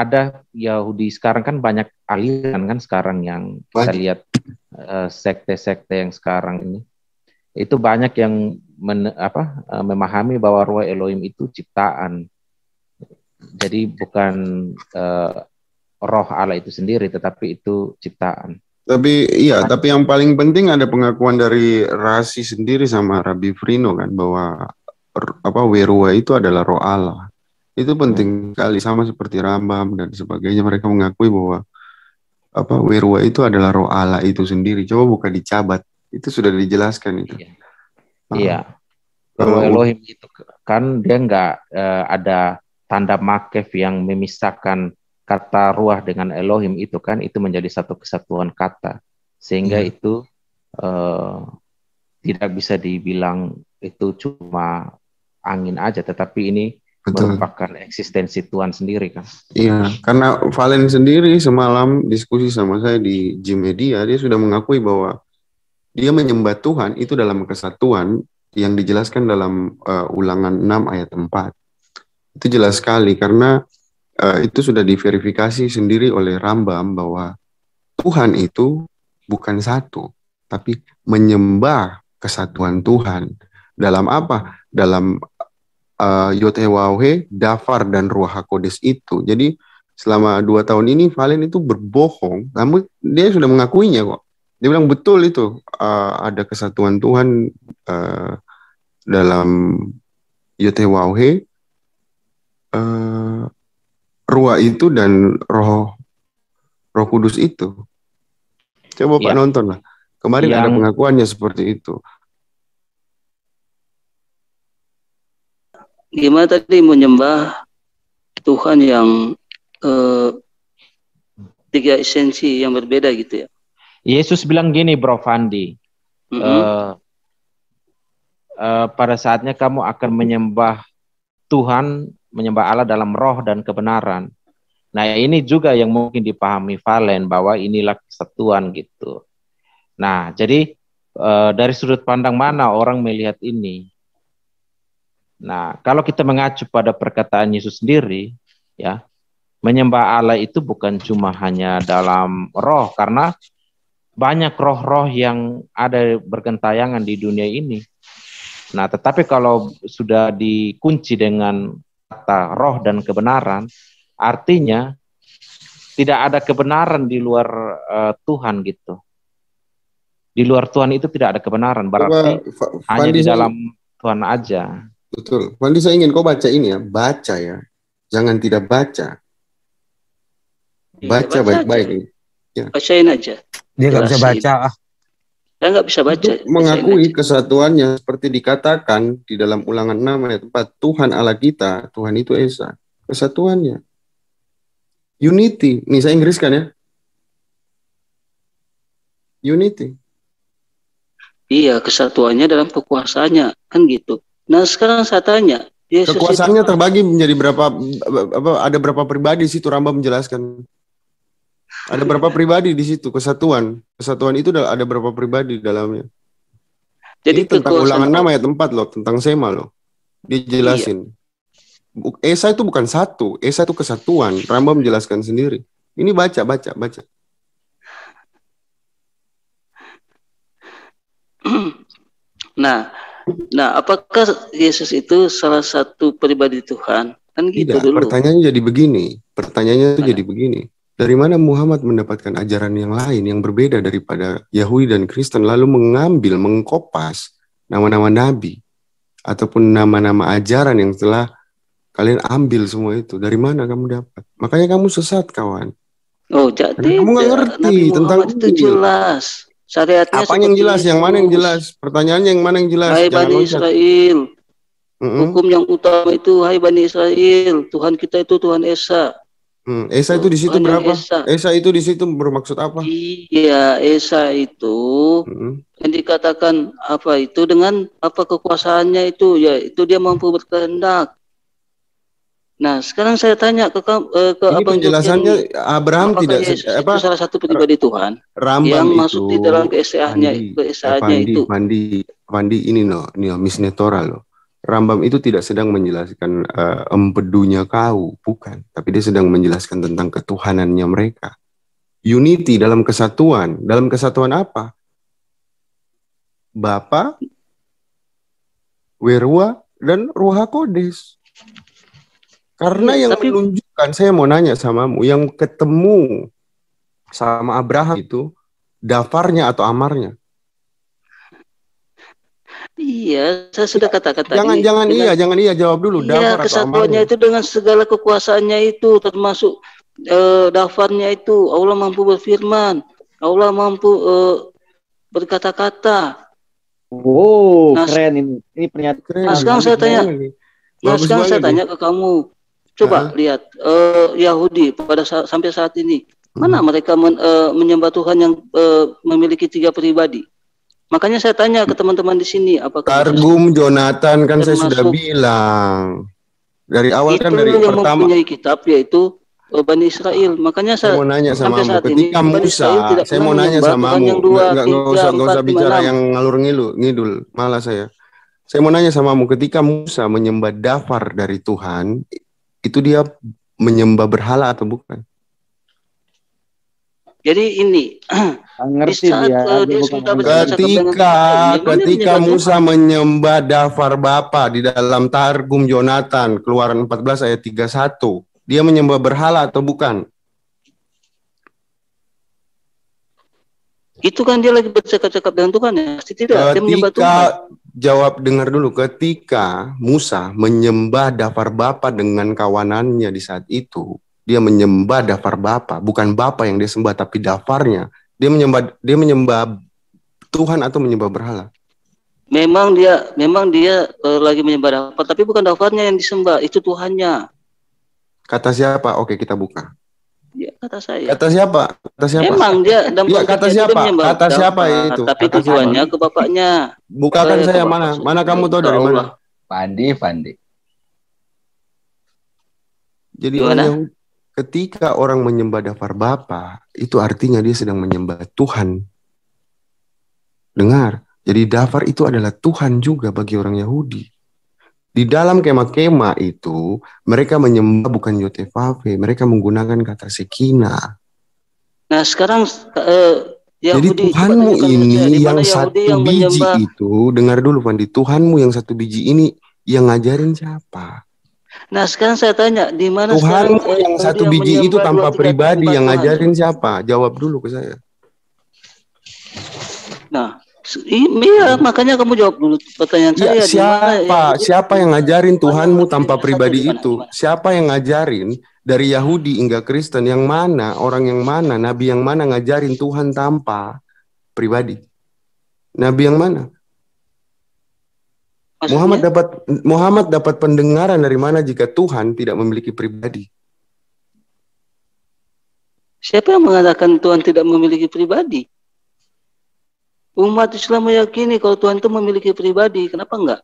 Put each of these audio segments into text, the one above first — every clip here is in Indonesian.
ada Yahudi sekarang kan banyak aliran kan sekarang yang kita lihat sekte-sekte yang sekarang ini itu banyak yang memahami bahwa Ruach Elohim itu ciptaan. Jadi bukan roh Allah itu sendiri, tetapi itu ciptaan. Tapi iya, tapi yang paling penting ada pengakuan dari Rasi sendiri sama Rabbi Frino kan bahwa Werua itu adalah roh Allah. Itu penting sekali, sama seperti Rambam dan sebagainya, mereka mengakui bahwa Werua itu adalah roh Allah itu sendiri. Coba buka di Cabat, itu sudah dijelaskan itu. Iya. Roh Elohim itu kan dia nggak ada tanda makef yang memisahkan kata ruah dengan Elohim itu kan, itu menjadi satu kesatuan kata, sehingga itu tidak bisa dibilang itu cuma angin aja, tetapi ini merupakan eksistensi Tuhan sendiri kan. Iya, karena Valen sendiri semalam diskusi sama saya di Gym Media, dia sudah mengakui bahwa dia menyembah Tuhan itu dalam kesatuan yang dijelaskan dalam Ulangan 6 ayat 4. Itu jelas sekali karena itu sudah diverifikasi sendiri oleh Rambam bahwa Tuhan itu bukan satu, tapi menyembah kesatuan Tuhan. Dalam apa? Dalam Yod-Heh-Waw-He, Dafar dan Ruach HaKodes itu. Jadi selama 2 tahun ini Valen itu berbohong, namun dia sudah mengakuinya kok. Dia bilang betul itu ada kesatuan Tuhan dalam Yod-Heh-Waw-He, Ruach itu dan Roh Kudus itu. Coba Pak nonton lah. Kemarin ada pengakuannya seperti itu. Gimana tadi menyembah Tuhan yang 3 esensi yang berbeda gitu ya? Yesus bilang gini, Bro Fandi, pada saatnya kamu akan menyembah Tuhan, menyembah Allah dalam roh dan kebenaran. Nah, ini juga yang mungkin dipahami Valen bahwa inilah kesatuan gitu. Nah, jadi dari sudut pandang mana orang melihat ini? Nah, kalau kita mengacu pada perkataan Yesus sendiri, ya, menyembah Allah itu bukan cuma hanya dalam roh, karena banyak roh-roh yang ada bergentayangan di dunia ini. Nah, tetapi kalau sudah dikunci dengan kata roh dan kebenaran, artinya tidak ada kebenaran di luar Tuhan gitu. Di luar Tuhan itu tidak ada kebenaran, berarti hanya di dalam Tuhan aja. Betul. Fandi, saya ingin kau baca ini ya, baca ya. Jangan tidak baca. Baca baik-baik. Ya. Bacain aja. Dia nggak bisa baca. Saya nggak bisa baca. Mengakui kesatuannya seperti dikatakan di dalam Ulangan 6 ayat 4, Tuhan Allah kita, Tuhan itu Esa. Kesatuannya. Unity. Nih saya Inggriskan ya. Unity. Iya, kesatuannya dalam kekuasaannya, kan gitu. Nah, sekarang saya tanya, Yesus kekuasaannya terbagi menjadi berapa, ada berapa pribadi situ, Rambam menjelaskan. Ada berapa pribadi di situ, kesatuan. Kesatuan itu ada berapa pribadi di dalamnya. Jadi ini tentang Ulangan 6 ayat 4 loh, tentang Sema loh. Dijelasin. Iya. Esa itu bukan satu, Esa itu kesatuan. Rambam menjelaskan sendiri. Ini baca. Nah, apakah Yesus itu salah satu pribadi Tuhan? Kan gitu tidak, dulu. Pertanyaannya jadi begini. Dari mana Muhammad mendapatkan ajaran yang lain yang berbeda daripada Yahudi dan Kristen, lalu mengkopas nama-nama nabi ataupun nama-nama ajaran yang telah kalian ambil semua itu? Dari mana kamu dapat? Makanya kamu sesat, kawan. Oh, jadi kamu nggak ngerti Nabi tentang itu jelas. Syariatnya apa yang jelas? Yang mana yang jelas? Pertanyaannya yang mana yang jelas? Hai Bani Israel. Hukum yang utama itu, hai Bani Israel, Tuhan kita itu Tuhan Esa. Esa itu di situ berapa? Esa itu di situ bermaksud apa? Iya, Esa itu yang dikatakan apa itu dengan apa kekuasaannya itu, ya itu dia mampu berkehendak. Nah, sekarang saya tanya ke ini penjelasannya Abraham tidak Yesus itu salah satu pribadi Tuhan Rambam yang itu, masuk di dalam keesaannya itu. Pandi ini misnetora loh. Rambam itu tidak sedang menjelaskan empedunya kau, bukan. Tapi dia sedang menjelaskan tentang ketuhanannya mereka. Unity dalam kesatuan. Dalam kesatuan apa? Bapa, Werua, dan Ruh HaKodes. Karena yang menunjukkan, saya mau nanya samamu, yang ketemu sama Abraham itu, dafarnya atau amarnya? Iya, saya sudah katakan tadi. Jangan iya, jawab dulu. Iya, kesatuannya itu dengan segala kekuasaannya itu, termasuk dafarnya itu. Allah mampu berfirman, Allah mampu berkata-kata. Wow, keren ini pernyataan. Nah, sekarang saya tanya, sekarang saya tanya ke kamu, coba lihat Yahudi sampai saat ini, mana mereka menyembah Tuhan yang memiliki 3 pribadi? Makanya saya tanya ke teman-teman di sini, apakah Targum Jonathan kan saya sudah bilang dari awal kan dari yang pertama mempunyai kitab yaitu Bani Israel. Makanya saya mau nanya sama ketika Musa, saya mau nanya sama nggak usah bicara yang ngalur ngidul malah saya mau nanya sama ketika Musa menyembah dafar dari Tuhan, itu dia menyembah berhala atau bukan? Jadi ini ngerti ketika Musa menyembah dafar Bapa di dalam Targum Jonathan Keluaran 14 ayat 31, dia menyembah berhala atau bukan? Itu kan dia lagi bercakap-cakap dengan Tuhan ya? Tidak, dia menyembah Tuhan. Jawab, dengar dulu. Ketika Musa menyembah dafar Bapa dengan kawanannya di saat itu, dia menyembah dafar Bapa, bukan Bapa yang dia sembah tapi dafarnya. Dia menyembah Tuhan atau menyembah berhala? Memang dia lagi menyembah dafar, tapi bukan dafarnya yang disembah, itu Tuhannya. Kata siapa? Oke, kita buka. Ya, kata saya. Kata siapa? Emang dia kata siapa? Kata siapa itu? Tapi tujuannya ke bapaknya. Bukakan saya mana? Mana kamu tahu dari mana? Pandi. Jadi ketika orang menyembah dafar Bapa, itu artinya dia sedang menyembah Tuhan. Dengar, jadi dafar itu adalah Tuhan juga bagi orang Yahudi. Di dalam kemah-kemah itu, mereka menyembah bukan Yotevave, mereka menggunakan kata Sekina. Nah sekarang jadi Tuhanmu ini yang satu biji itu, dengar dulu Pandi, Tuhanmu yang satu biji ini yang ngajarin siapa? Nah sekarang saya tanya, di mana Tuhanmu yang satu biji itu tanpa pribadi yang ngajarin siapa? Jawab dulu ke saya. Nah, iya makanya kamu jawab dulu pertanyaan saya. Siapa yang ngajarin Tuhanmu tanpa pribadi itu? Siapa yang ngajarin dari Yahudi hingga Kristen yang mana, orang yang mana, nabi yang mana ngajarin Tuhan tanpa pribadi? Nabi yang mana? Muhammad dapat pendengaran dari mana jika Tuhan tidak memiliki pribadi? Siapa yang mengatakan Tuhan tidak memiliki pribadi? Umat Islam meyakini kalau Tuhan itu memiliki pribadi. Kenapa enggak?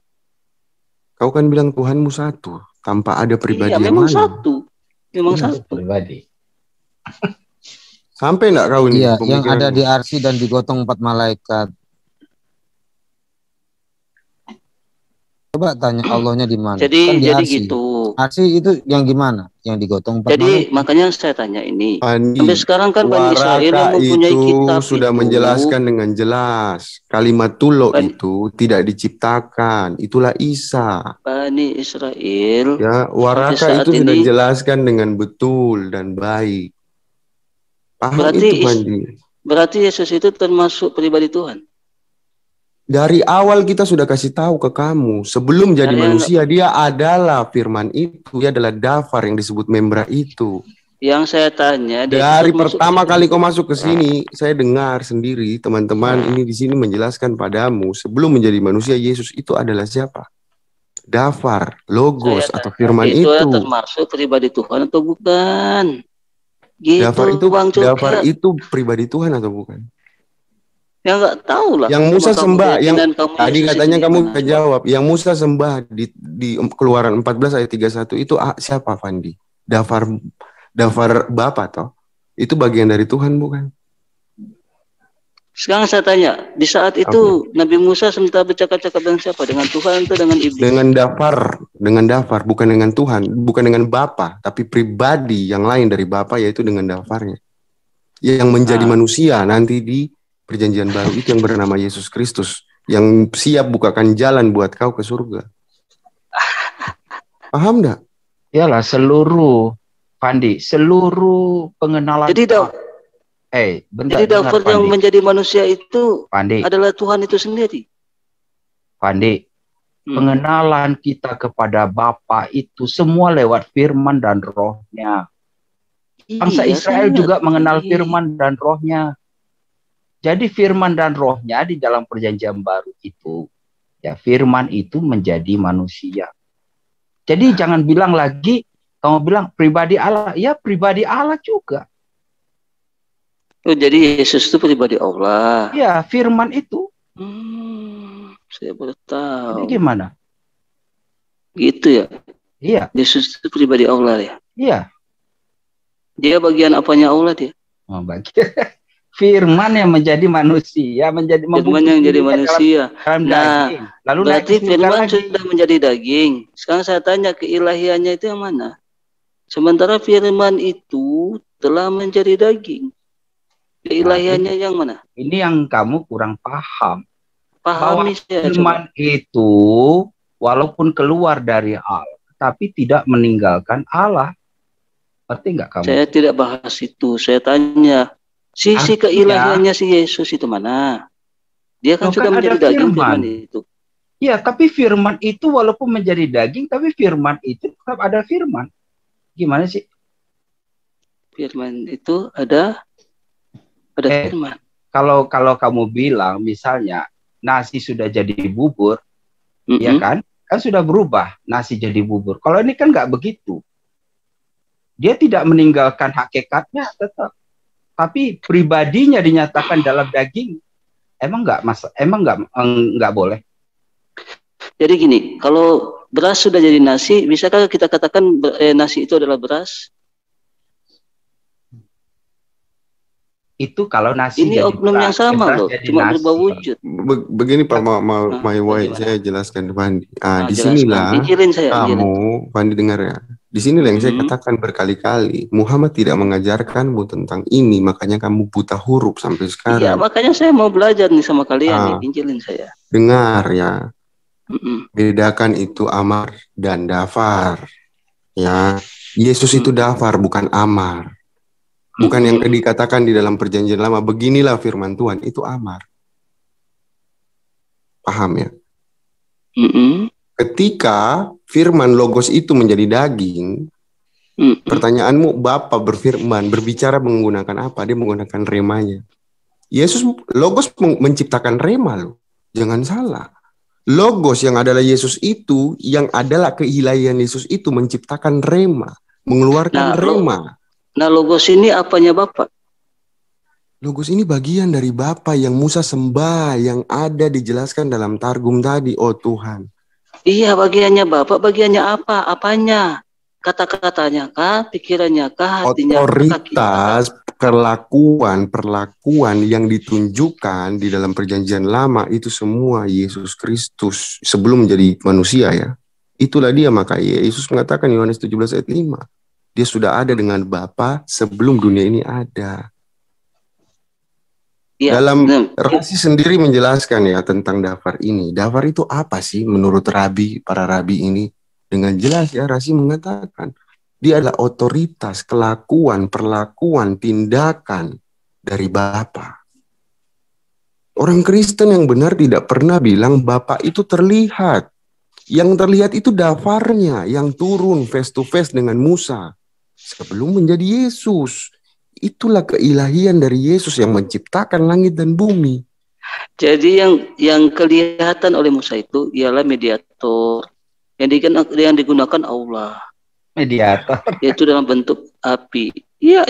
Kau kan bilang Tuhanmu satu, tanpa ada pribadi yang memang mana? Memang satu. Pribadi. Sampai enggak kau ini? Iya, yang ada di Arsy dan digotong 4 malaikat. Coba tanya Allahnya di mana? Jadi gitu. Arsy itu yang gimana? Yang digotong 4 malaikat. Jadi makanya saya tanya ini. Sampai sekarang kan Bani Israel yang mempunyai kitab sudah menjelaskan dengan jelas. Kalimat tulo itu tidak diciptakan. Itulah Isa. Bani Israel. Ya, waraka itu sudah dijelaskan dengan betul dan baik. Paham itu, Pandi? Berarti Yesus itu termasuk pribadi Tuhan. Dari awal kita sudah kasih tahu ke kamu, sebelum jadi manusia dia adalah firman itu, dia adalah dafar yang disebut membra itu. Yang saya tanya dari pertama kali kau masuk ke sini, saya dengar sendiri teman-teman ini di sini menjelaskan padamu, sebelum menjadi manusia Yesus itu adalah siapa? Dafar, logos atau firman itu. Itu termasuk pribadi Tuhan atau bukan? Gitu, Dafar itu pribadi Tuhan atau bukan? Ya nggak tahu lah. Yang Musa sembah, yang tadi katanya kamu bisa jawab. Yang Musa sembah di Keluaran 14 ayat 31 itu siapa, Fandi? Dafar Bapa toh? Itu bagian dari Tuhan bukan? Sekarang saya tanya, di saat itu Nabi Musa sementara bercakap-cakap dengan siapa? Dengan Tuhan atau dengan iblis? Dengan Dafar, bukan dengan Tuhan, bukan dengan Bapa, tapi pribadi yang lain dari Bapa, yaitu dengan Dafarnya. Yang menjadi manusia nanti di perjanjian baru itu yang bernama Yesus Kristus, yang siap bukakan jalan buat kau ke surga. Paham enggak? Iyalah seluruh pengenalan. Jadi Dafar yang menjadi manusia itu Pandi, adalah Tuhan itu sendiri. Pandi, pengenalan kita kepada Bapa itu semua lewat firman dan rohnya. Bangsa Israel juga mengenal firman dan rohnya. Jadi firman dan rohnya di dalam perjanjian baru itu, ya firman itu menjadi manusia. Jadi jangan bilang lagi, kamu bilang pribadi Allah, ya pribadi Allah juga. Oh, jadi Yesus itu pribadi Allah. Ya, firman itu. Saya baru tahu. Ini gimana? Gitu ya? Iya. Yesus itu pribadi Allah ya? Iya. Dia bagian apanya Allah dia? Oh, bagian firman yang menjadi manusia, firman yang menjadi manusia. Dalam daging. Lalu berarti firman sudah menjadi daging. Sekarang saya tanya keilahiannya itu yang mana? Sementara firman itu telah menjadi daging. Keilahiannya yang mana? Ini yang kamu kurang paham. Pahami saya. Firman itu walaupun keluar dari Allah, tapi tidak meninggalkan Allah. Ngerti nggak kamu? Saya tidak bahas itu. Saya tanya, sisi keilahiannya si Yesus itu mana? Dia kan sudah menjadi daging firman itu. Ya, tapi firman itu walaupun menjadi daging, tapi firman itu tetap ada firman. Gimana sih? Firman itu ada firman. Kalau kamu bilang misalnya nasi sudah jadi bubur, ya kan sudah berubah nasi jadi bubur. Kalau ini kan nggak begitu. Dia tidak meninggalkan hakikatnya tetap, tapi pribadinya dinyatakan dalam daging. Emang nggak boleh. Jadi gini, kalau beras sudah jadi nasi, bisakah kita katakan nasi itu adalah beras? Itu kalau nasi ini oknum yang sama loh, cuma berubah wujud. Begini Pak Maiwai, saya jelaskan Pandi. Disinilah kamu, Pandi dengar ya. Di sinilah yang saya katakan berkali-kali, Muhammad tidak mengajarkanmu tentang ini, makanya kamu buta huruf sampai sekarang. Iya, makanya saya mau belajar nih sama kalian, injilin saya. Dengar ya, bedakan itu Amar dan Dafar. Ya, Yesus itu Dafar, bukan Amar. Bukan yang dikatakan di dalam perjanjian lama, beginilah firman Tuhan, itu Amar. Paham ya? Ketika firman logos itu menjadi daging, pertanyaanmu, Bapa berfirman, berbicara menggunakan apa? Dia menggunakan remanya. Yesus, logos menciptakan rema loh. Jangan salah. Logos yang adalah Yesus itu, yang adalah keilahian Yesus itu menciptakan rema, mengeluarkan rema. Nah, logos ini apanya Bapak? Logos ini bagian dari Bapa yang Musa sembah, yang ada dijelaskan dalam Targum tadi, oh Tuhan. Iya, bagiannya Bapak, bagiannya apa? Apanya? Kata-katanya kah? Pikirannya kah? Hatinya? Otoritas, perlakuan yang ditunjukkan di dalam perjanjian lama itu semua Yesus Kristus sebelum menjadi manusia ya. Itulah dia, maka Yesus mengatakan Yohanes 17 ayat 5. Dia sudah ada dengan Bapa sebelum dunia ini ada. Ya, dalam Rasi sendiri menjelaskan ya tentang Dafar ini. Dafar itu apa sih menurut para rabi ini? Dengan jelas ya Rasi mengatakan dia adalah otoritas, kelakuan, perlakuan, tindakan dari Bapa. Orang Kristen yang benar tidak pernah bilang Bapa itu terlihat. Yang terlihat itu Dafarnya yang turun face to face dengan Musa sebelum menjadi Yesus. Itulah keilahian dari Yesus yang menciptakan langit dan bumi. Jadi yang kelihatan oleh Musa itu ialah mediator yang digunakan Allah. Mediator. Yaitu dalam bentuk api. Iya.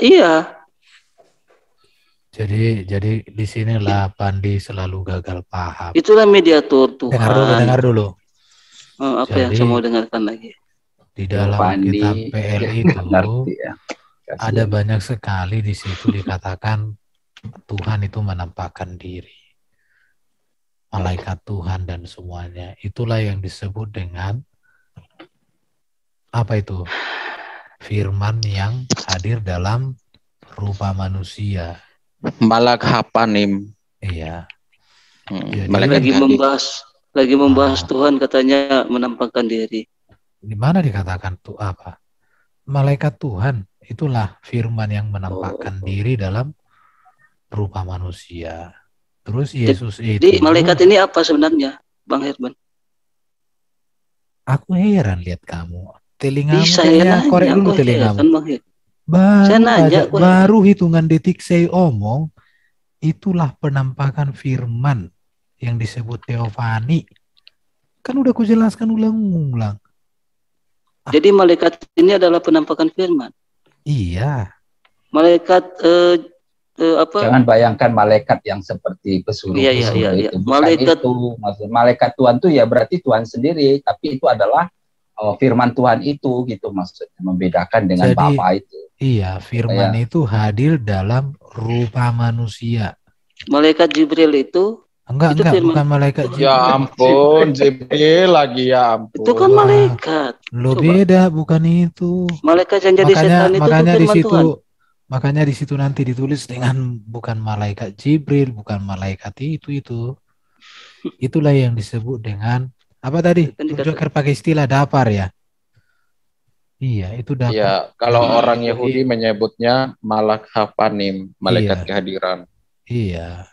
Jadi di sinilah Pandi selalu gagal paham. Itulah mediator Tuhan. Dengar dulu. Apa yang saya mau dengarkan lagi? Di dalam kitab PL itu ada banyak sekali di situ dikatakan Tuhan itu menampakkan diri. Malaikat Tuhan dan semuanya. Itulah yang disebut dengan apa itu? Firman yang hadir dalam rupa manusia. Malak Hapanim. Iya. Jadi, lagi membahas Tuhan katanya menampakkan diri. Di mana dikatakan tuh apa? Malaikat Tuhan itulah firman yang menampakkan diri dalam rupa manusia. Terus Yesus Jadi malaikat ini apa sebenarnya, Bang Herman? Aku heran lihat kamu. Telingamu saya korek dulu telingamu. Baru hitungan detik saya omong, itulah penampakan firman yang disebut teofani. Kan udah aku jelaskan ulang-ulang. Jadi malaikat ini adalah penampakan firman. Iya. Malaikat apa? Jangan bayangkan malaikat yang seperti pesuruh. Iya. Itu. Malaikat itu, maksud malaikat Tuhan itu ya berarti Tuhan sendiri, tapi itu adalah firman Tuhan itu gitu maksudnya, membedakan dengan Bapa itu. Iya, firman itu hadir dalam rupa manusia. Malaikat Jibril itu Enggak, bukan malaikat Jibril. Ya ampun, Jibril lagi, ya ampun. Itu kan malaikat. Lo beda, bukan itu. Malaikat yang jadi setan itu makanya firman di situ, Tuhan. Makanya di situ nanti ditulis dengan bukan malaikat Jibril, bukan malaikat itu. Itulah yang disebut dengan apa tadi? Joker pakai istilah dapar ya. Iya, itu dapar. Iya, kalau orang Yahudi menyebutnya malak hapanim, malaikat kehadiran. Iya.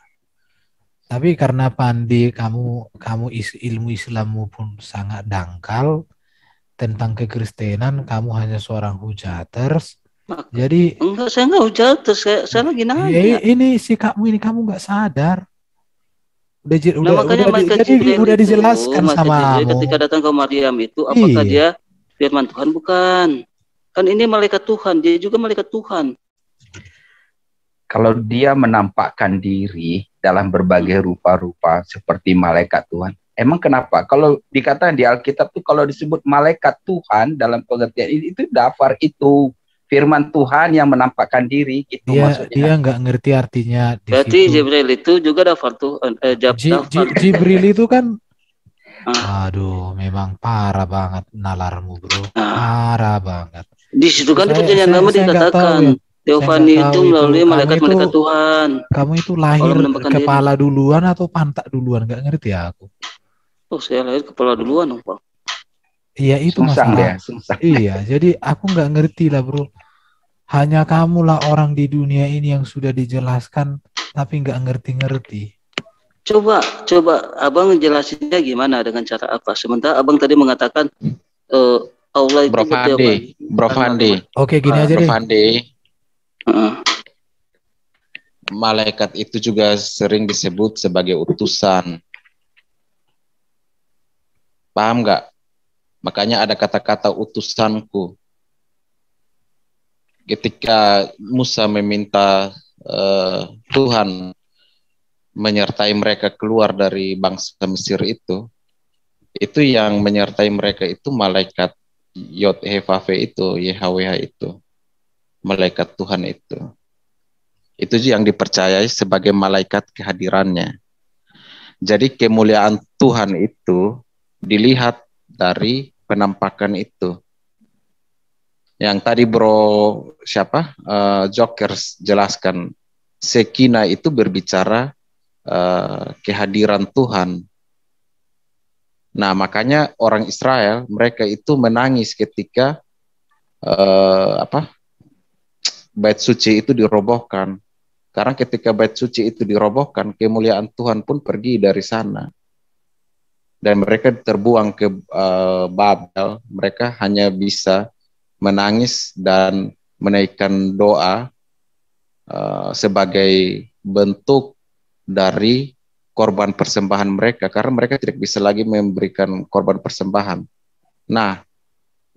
Tapi karena Pandi kamu ilmu Islammu pun sangat dangkal tentang kekristenan, kamu hanya seorang hujaters. Jadi enggak, saya enggak hujaters, saya lagi nanya. Ini sikapmu ini kamu enggak sadar. Udah dijelaskan sama kamu. Ketika datang ke Maryam itu, apakah dia firman Tuhan? Bukan. Kan ini malaikat Tuhan, dia juga malaikat Tuhan. Kalau dia menampakkan diri dalam berbagai rupa-rupa seperti malaikat Tuhan, emang kenapa? Kalau dikatakan di Alkitab tuh kalau disebut malaikat Tuhan dalam pengertian itu dafar itu firman Tuhan yang menampakkan diri gitu maksudnya. Dia nggak ngerti artinya. Berarti Jibril itu juga dafar Tuhan. Jibril itu kan, aduh, memang parah banget nalarmu bro, parah banget. Di situ kan di perjanjian lama dikatakan. Teofani itu melalui malaikat-malaikat Tuhan. Kamu itu lahir kepala duluan atau pantat duluan? Gak ngerti ya aku. Oh, saya lahir kepala duluan dong, Pak. Iya, itu masalah. Iya, jadi aku gak ngerti lah, bro. Hanya kamulah orang di dunia ini yang sudah dijelaskan, tapi gak ngerti-ngerti. Coba Abang jelasinnya gimana, dengan cara apa? Sementara Abang tadi mengatakan Allah itu Bro Fandi. Oke, gini aja deh. Malaikat itu juga sering disebut sebagai utusan. Paham nggak? Makanya ada kata-kata utusanku. Ketika Musa meminta Tuhan menyertai mereka keluar dari bangsa Mesir itu yang menyertai mereka itu malaikat Yod-Heh-Vav-He itu, YHWH itu. Malaikat Tuhan itu yang dipercayai sebagai malaikat kehadirannya. Jadi kemuliaan Tuhan itu dilihat dari penampakan itu. Yang tadi bro Jokers jelaskan, Sekina itu berbicara kehadiran Tuhan. Nah makanya orang Israel mereka itu menangis ketika bait suci itu dirobohkan. Karena ketika bait suci itu dirobohkan, kemuliaan Tuhan pun pergi dari sana. Dan mereka terbuang ke Babel. Mereka hanya bisa menangis dan menaikkan doa sebagai bentuk dari korban persembahan mereka. Karena mereka tidak bisa lagi memberikan korban persembahan. Nah,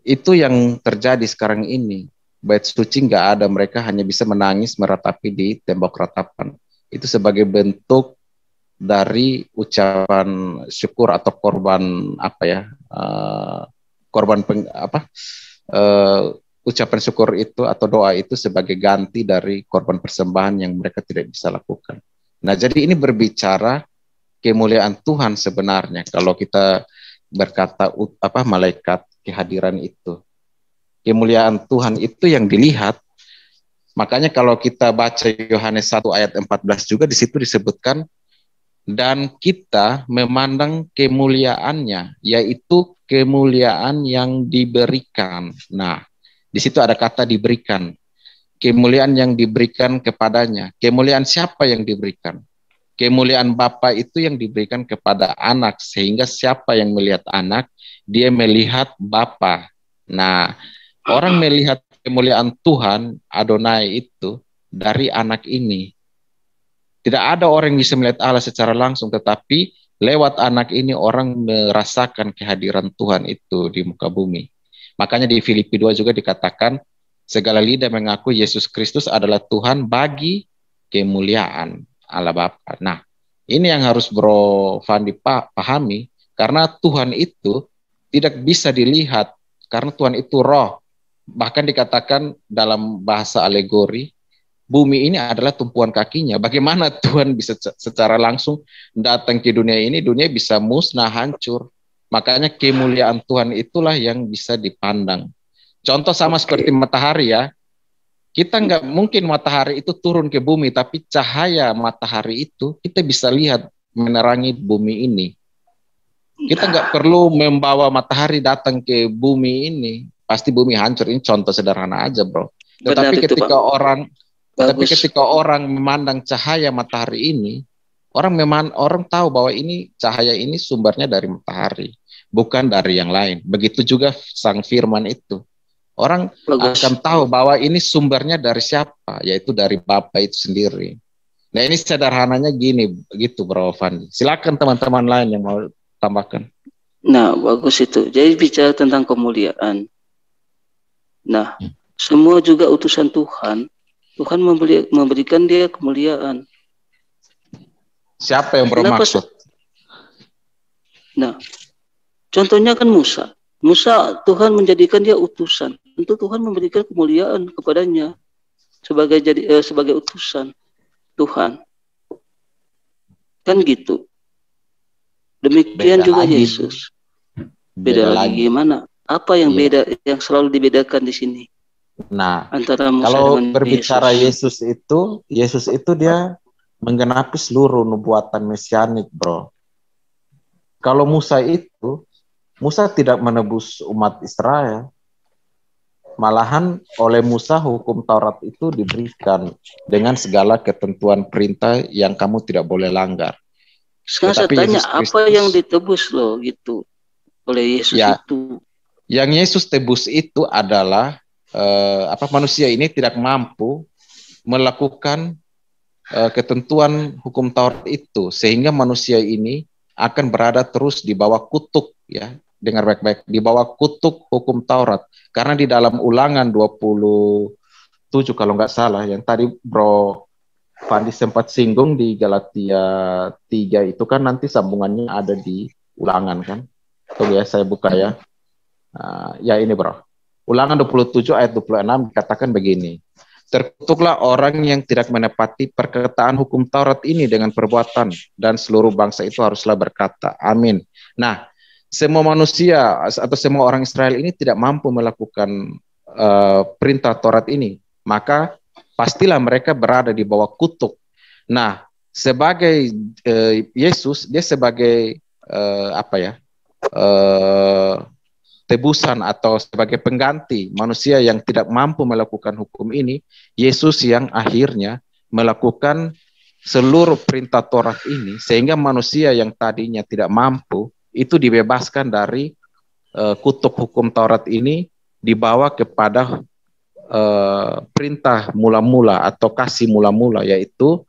itu yang terjadi sekarang ini. Bait suci nggak ada, mereka hanya bisa menangis meratapi di tembok ratapan. Itu sebagai bentuk dari ucapan syukur atau korban ucapan syukur itu atau doa itu sebagai ganti dari korban persembahan yang mereka tidak bisa lakukan. Nah, jadi ini berbicara kemuliaan Tuhan sebenarnya kalau kita berkata malaikat kehadiran itu. Kemuliaan Tuhan itu yang dilihat. Makanya kalau kita baca Yohanes 1 ayat 14 juga di situ disebutkan dan kita memandang kemuliaannya, yaitu kemuliaan yang diberikan. Nah, di situ ada kata diberikan. Kemuliaan yang diberikan kepadanya. Kemuliaan siapa yang diberikan? Kemuliaan Bapa itu yang diberikan kepada anak, sehingga siapa yang melihat anak, dia melihat Bapa. Nah, orang melihat kemuliaan Tuhan, Adonai itu, dari anak ini. Tidak ada orang yang bisa melihat Allah secara langsung, tetapi lewat anak ini orang merasakan kehadiran Tuhan itu di muka bumi. Makanya di Filipi 2 juga dikatakan, segala lidah mengaku Yesus Kristus adalah Tuhan bagi kemuliaan Allah Bapa. Nah, ini yang harus Bro Fandi pahami, karena Tuhan itu tidak bisa dilihat, karena Tuhan itu roh. Bahkan dikatakan dalam bahasa alegori, bumi ini adalah tumpuan kakinya. Bagaimana Tuhan bisa secara langsung datang ke dunia ini, dunia bisa musnah, hancur. Makanya kemuliaan Tuhan itulah yang bisa dipandang. Contoh sama seperti matahari ya. Kita nggak mungkin matahari itu turun ke bumi, tapi cahaya matahari itu kita bisa lihat menerangi bumi ini. Kita nggak perlu membawa matahari datang ke bumi ini. Pasti bumi hancur. Ini contoh sederhana aja, bro. Tetapi ketika orang memandang cahaya matahari ini, orang tahu bahwa ini cahaya ini sumbernya dari matahari, bukan dari yang lain. Begitu juga sang firman itu. Orang akan tahu bahwa ini sumbernya dari siapa, yaitu dari Bapa itu sendiri. Nah, ini sederhananya gini, begitu, Bro Fandi. Silakan teman-teman lain yang mau tambahkan. Nah, bagus itu. Jadi bicara tentang kemuliaan. Nah, semua juga utusan Tuhan. Tuhan memberikan dia kemuliaan. Siapa yang bermaksud? Nah, contohnya kan Musa. Musa, Tuhan menjadikan dia utusan. Tentu Tuhan memberikan kemuliaan kepadanya sebagai utusan Tuhan. Kan gitu. Demikian beda juga lagi. Yesus. Beda lagi gimana? Apa yang beda, yang selalu dibedakan di sini? Nah, antara Musa kalau dengan berbicara Yesus itu dia menggenapi seluruh nubuatan mesianik, bro. Kalau Musa tidak menebus umat Israel. Malahan oleh Musa hukum Taurat itu diberikan dengan segala ketentuan perintah yang kamu tidak boleh langgar. Sekarang saya tanya, apa yang ditebus loh gitu oleh Yesus itu? Yang Yesus tebus itu adalah manusia ini tidak mampu melakukan ketentuan hukum Taurat itu, sehingga manusia ini akan berada terus di bawah kutuk, ya, dengar baik-baik, di bawah kutuk hukum Taurat. Karena di dalam Ulangan 27 kalau nggak salah, yang tadi Bro Fandi sempat singgung di Galatia 3 itu kan nanti sambungannya ada di Ulangan kan. Tunggu ya, saya buka ya. Ya ini, Bro. Ulangan 27 ayat 26 dikatakan begini. Terkutuklah orang yang tidak menepati perkataan hukum Taurat ini dengan perbuatan, dan seluruh bangsa itu haruslah berkata, amin. Nah, semua manusia atau semua orang Israel ini tidak mampu melakukan perintah Taurat ini, maka pastilah mereka berada di bawah kutuk. Nah, sebagai Yesus, dia sebagai tebusan atau sebagai pengganti manusia yang tidak mampu melakukan hukum ini, Yesus yang akhirnya melakukan seluruh perintah Taurat ini, sehingga manusia yang tadinya tidak mampu itu dibebaskan dari kutuk hukum Taurat ini, dibawa kepada perintah mula-mula atau kasih mula-mula, yaitu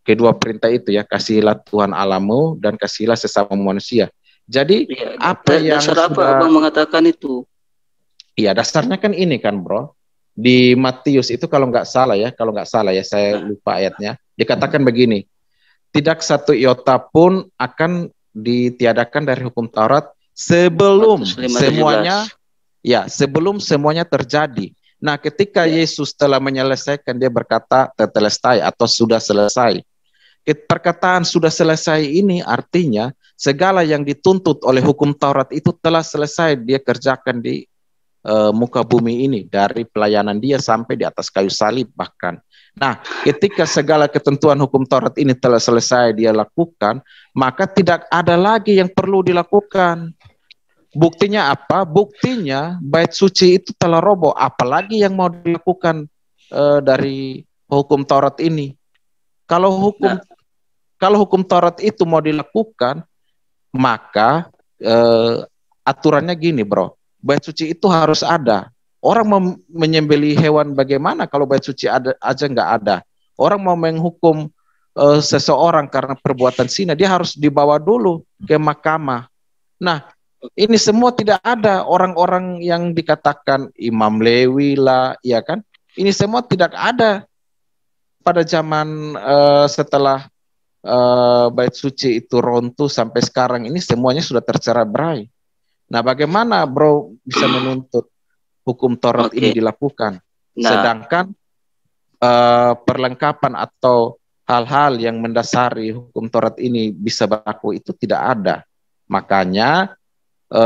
kedua perintah itu ya, kasihilah Tuhan Allahmu dan kasihilah sesama manusia. Jadi dasar apa Abang mengatakan itu? Iya, dasarnya kan ini kan, Bro. Di Matius itu kalau nggak salah ya, saya lupa ayatnya, dikatakan begini, tidak satu iota pun akan ditiadakan dari hukum Taurat sebelum semuanya Ya, sebelum semuanya terjadi. Nah, ketika Yesus telah menyelesaikan, dia berkata tetelestai atau sudah selesai. Perkataan sudah selesai ini artinya segala yang dituntut oleh hukum Taurat itu telah selesai dia kerjakan di muka bumi ini, dari pelayanan dia sampai di atas kayu salib bahkan. Nah, ketika segala ketentuan hukum Taurat ini telah selesai dia lakukan, maka tidak ada lagi yang perlu dilakukan. Buktinya apa? Buktinya bait suci itu telah roboh. Apalagi yang mau dilakukan dari hukum Taurat ini? Kalau hukum Taurat itu mau dilakukan, maka aturannya gini, bro. Bait suci itu harus ada. Orang mau menyembelih hewan bagaimana kalau bait suci aja nggak ada? Orang mau menghukum seseorang karena perbuatan zina, dia harus dibawa dulu ke mahkamah. Nah, ini semua tidak ada. Orang-orang yang dikatakan Imam Lewi lah, ya kan? Ini semua tidak ada pada zaman setelah bait suci itu runtuh sampai sekarang ini semuanya sudah tercerai-berai. Nah, bagaimana bro bisa menuntut hukum Taurat ini dilakukan? Sedangkan perlengkapan atau hal-hal yang mendasari hukum Taurat ini bisa berlaku itu tidak ada. Makanya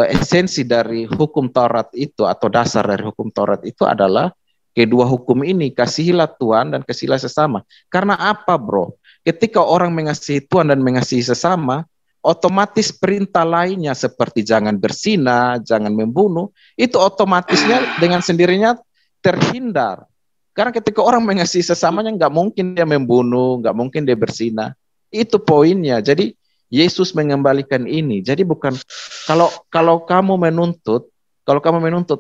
esensi dari hukum Taurat itu atau dasar dari hukum Taurat itu adalah kedua hukum ini, kasihilah Tuhan dan kasihilah sesama. Karena apa, bro? Ketika orang mengasihi Tuhan dan mengasihi sesama, otomatis perintah lainnya seperti jangan berzina, jangan membunuh, itu otomatisnya dengan sendirinya terhindar. Karena ketika orang mengasihi sesamanya, nggak mungkin dia membunuh, nggak mungkin dia berzina. Itu poinnya. Jadi Yesus mengembalikan ini. Jadi bukan kalau kamu menuntut,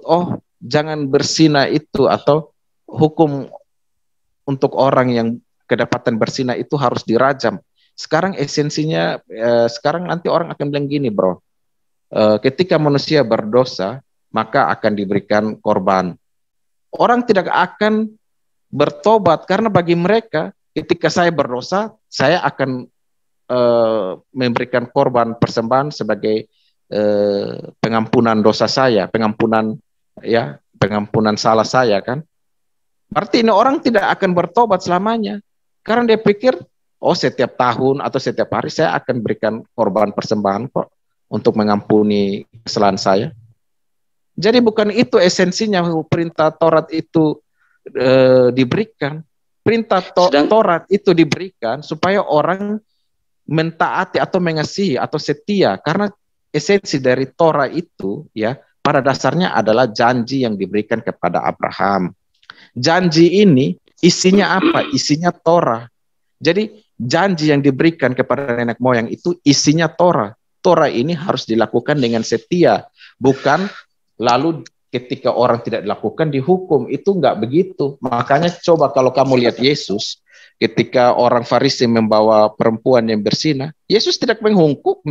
oh jangan berzina itu atau hukum untuk orang yang kedapatan berzina itu harus dirajam. Sekarang esensinya, sekarang nanti orang akan bilang gini, bro. Ketika manusia berdosa, maka akan diberikan korban. Orang tidak akan bertobat karena bagi mereka, ketika saya berdosa, saya akan memberikan korban persembahan sebagai pengampunan dosa saya, pengampunan salah saya kan. Berarti ini orang tidak akan bertobat selamanya karena dia pikir, oh setiap tahun atau setiap hari saya akan berikan korban persembahan kok untuk mengampuni kesalahan saya. Jadi bukan itu esensinya perintah Taurat itu diberikan. Perintah Taurat itu diberikan supaya orang mentaati atau mengasihi atau setia, karena esensi dari Torah itu ya pada dasarnya adalah janji yang diberikan kepada Abraham. Janji ini isinya apa? Isinya Torah. Jadi janji yang diberikan kepada nenek moyang itu isinya Torah. Torah ini harus dilakukan dengan setia, bukan lalu ketika orang tidak dilakukan dihukum. Itu enggak begitu. Makanya coba kalau kamu lihat Yesus ketika orang Farisi membawa perempuan yang berzina, Yesus tidak menghukum.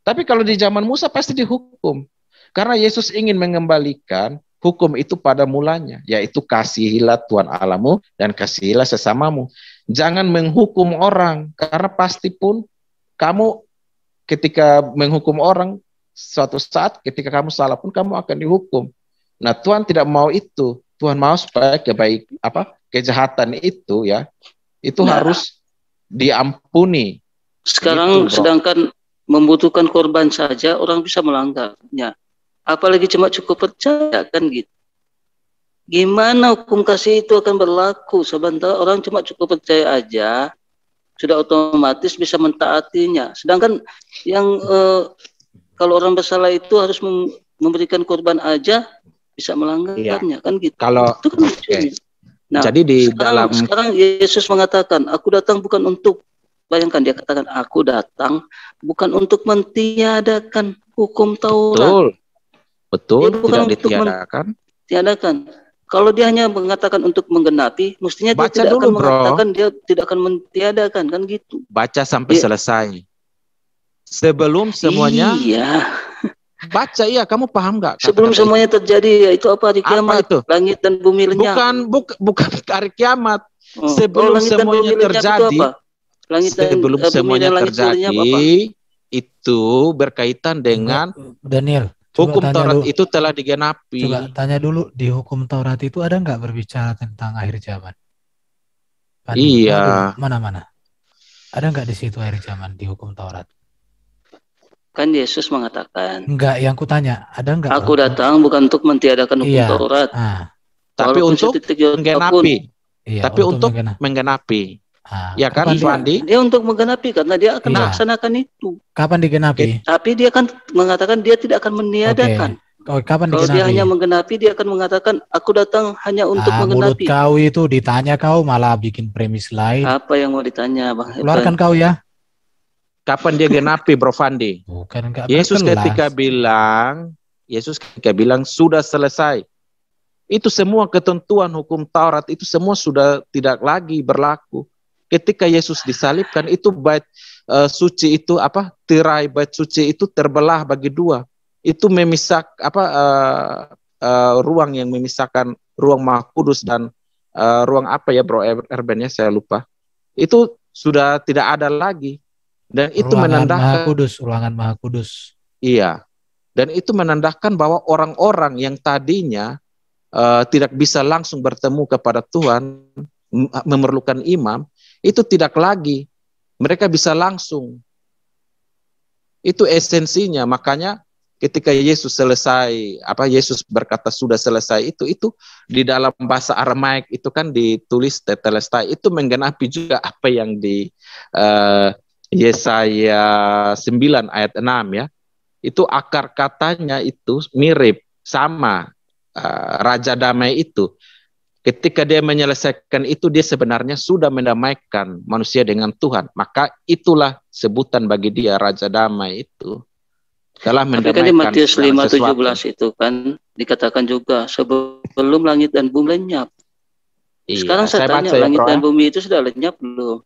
Tapi kalau di zaman Musa pasti dihukum. Karena Yesus ingin mengembalikan hukum itu pada mulanya, yaitu kasihilah Tuhan Allahmu dan kasihilah sesamamu. Jangan menghukum orang, karena pasti pun kamu ketika menghukum orang, suatu saat ketika kamu salah pun kamu akan dihukum. Nah, Tuhan tidak mau itu. Tuhan mau supaya kejahatan itu ya, itu harus diampuni. Sekarang gitu, sedangkan membutuhkan korban saja orang bisa melanggarnya. Apalagi cuma cukup percaya kan gitu. Gimana hukum kasih itu akan berlaku sebentar orang cuma cukup percaya aja sudah otomatis bisa mentaatinya. Sedangkan yang kalau orang bersalah itu harus memberikan korban aja bisa melanggarnya kan gitu. Kalau itu kan nah, jadi sekarang Yesus mengatakan, aku datang bukan untuk, bayangkan dia katakan, aku datang bukan untuk mentiadakan hukum Taurat. Betul, bukan tidak ditiadakan. Kalau dia hanya mengatakan untuk menggenapi, mestinya dia tidak akan mengatakan, dia tidak akan mentiadakan, kan gitu. Baca sampai selesai. Sebelum semuanya. Iya. Baca, iya, kamu paham nggak? Sebelum semuanya terjadi, itu apa hari kiamat? Itu? Langit dan bumi lenyap. Bukan hari kiamat. Sebelum semuanya terjadi. Sebelum semuanya terjadi, itu berkaitan dengan Daniel. Hukum Taurat itu telah digenapi. Coba tanya dulu, di hukum Taurat itu ada nggak berbicara tentang akhir zaman? Iya. Mana-mana. Ada nggak di situ akhir zaman di hukum Taurat? Kan Yesus mengatakan. Enggak, yang kutanya, ada nggak? Aku datang bukan untuk mentiadakan hukum Taurat. Tapi untuk menggenapi. Iya, tapi untuk menggenapi. Ya kan, Fandi? Dia untuk menggenapi karena dia akan melaksanakan itu. Kapan digenapi? Tapi dia kan mengatakan dia tidak akan meniadakan. Kapan Kalau dia hanya menggenapi, dia akan mengatakan, aku datang hanya untuk menggenapi. Mulut kau itu ditanya kau malah bikin premis lain. Apa yang mau ditanya, Bang? Keluarkan kau ya. Kapan dia genapi, Bro Fandi? Bukan, Yesus ketika bilang sudah selesai. Itu semua ketentuan hukum Taurat itu semua sudah tidak lagi berlaku. Ketika Yesus disalibkan itu bait suci itu tirai bait suci itu terbelah bagi dua. Itu ruang yang memisahkan ruang Maha Kudus dan ruang Bro Erben ya, saya lupa. Itu sudah tidak ada lagi. Dan itu menandakan ruangan Maha Kudus. Iya. Dan itu menandakan bahwa orang-orang yang tadinya tidak bisa langsung bertemu kepada Tuhan, memerlukan imam, itu tidak lagi. Mereka bisa langsung. Itu esensinya. Makanya ketika Yesus selesai, Yesus berkata sudah selesai itu di dalam bahasa Aramaik itu kan ditulis tetelestai, itu menggenapi juga apa yang di Yesaya 9 ayat 6 ya. Itu akar katanya itu mirip sama Raja Damai itu. Ketika dia menyelesaikan itu, dia sebenarnya sudah mendamaikan manusia dengan Tuhan. Maka itulah sebutan bagi dia Raja Damai itu. Telah mendamaikan. Tapi kan di Matius 5:17 itu kan dikatakan juga sebelum langit dan bumi lenyap. Sekarang saya tanya, langit dan bumi itu sudah lenyap belum?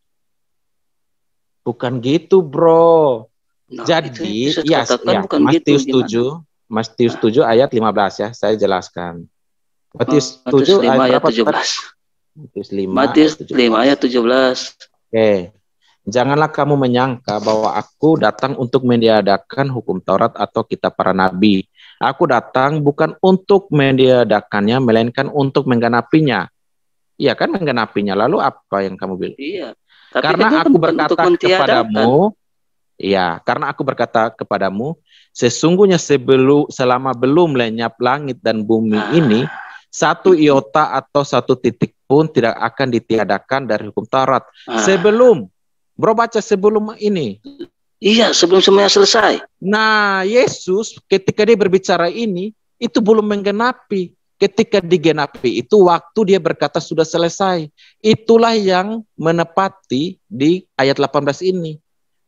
Bukan gitu, Bro. Jadi, Matius 7 ayat 15 ya, saya jelaskan. Matius 7 ayat 17. Matius 5 ayat 17. Oke. Janganlah kamu menyangka bahwa aku datang untuk meniadakan hukum Taurat atau kitab para nabi. Aku datang bukan untuk meniadakannya, melainkan untuk menggenapinya. Iya kan, menggenapinya. Lalu apa yang kamu bilang? Iya. Karena aku berkata kepadamu, karena aku berkata kepadamu, sesungguhnya selama belum lenyap langit dan bumi ini, satu iota atau satu titik pun tidak akan ditiadakan dari hukum Taurat. Sebelum, Bro baca sebelum ini. Iya, sebelum semuanya selesai. Nah, Yesus ketika dia berbicara ini, itu belum menggenapi. Ketika digenapi itu waktu dia berkata sudah selesai. Itulah yang menepati di ayat 18 ini.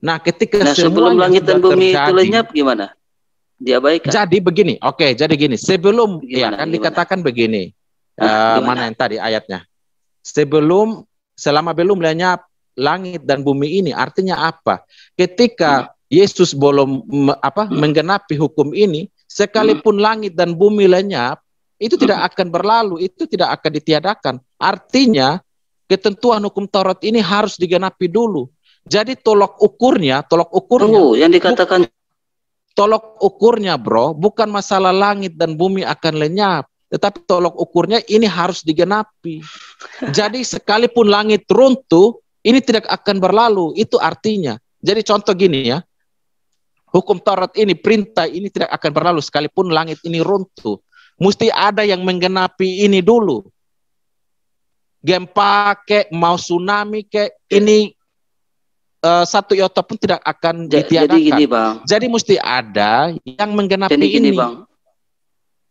Nah, ketika sebelum langit dan bumi itu lenyap gimana? Diabaikan. Jadi begini, jadi gini. Sebelum gimana? Dikatakan begini. Mana yang tadi ayatnya? Selama belum lenyap langit dan bumi ini, artinya apa? Ketika Yesus belum menggenapi hukum ini, sekalipun langit dan bumi lenyap, itu tidak akan berlalu, itu tidak akan ditiadakan. Artinya ketentuan hukum Taurat ini harus digenapi dulu. Jadi tolok ukurnya yang dikatakan tolok ukurnya, Bro, bukan masalah langit dan bumi akan lenyap, tetapi tolok ukurnya ini harus digenapi. Jadi sekalipun langit runtuh, ini tidak akan berlalu, itu artinya. Jadi contoh gini ya, hukum Taurat ini, perintah ini tidak akan berlalu sekalipun langit ini runtuh. Mesti ada yang menggenapi ini dulu. Gempa mau tsunami ini satu iota pun tidak akan ditiadakan. Jadi gini, Bang. Jadi mesti ada yang menggenapi gini, ini. Bang.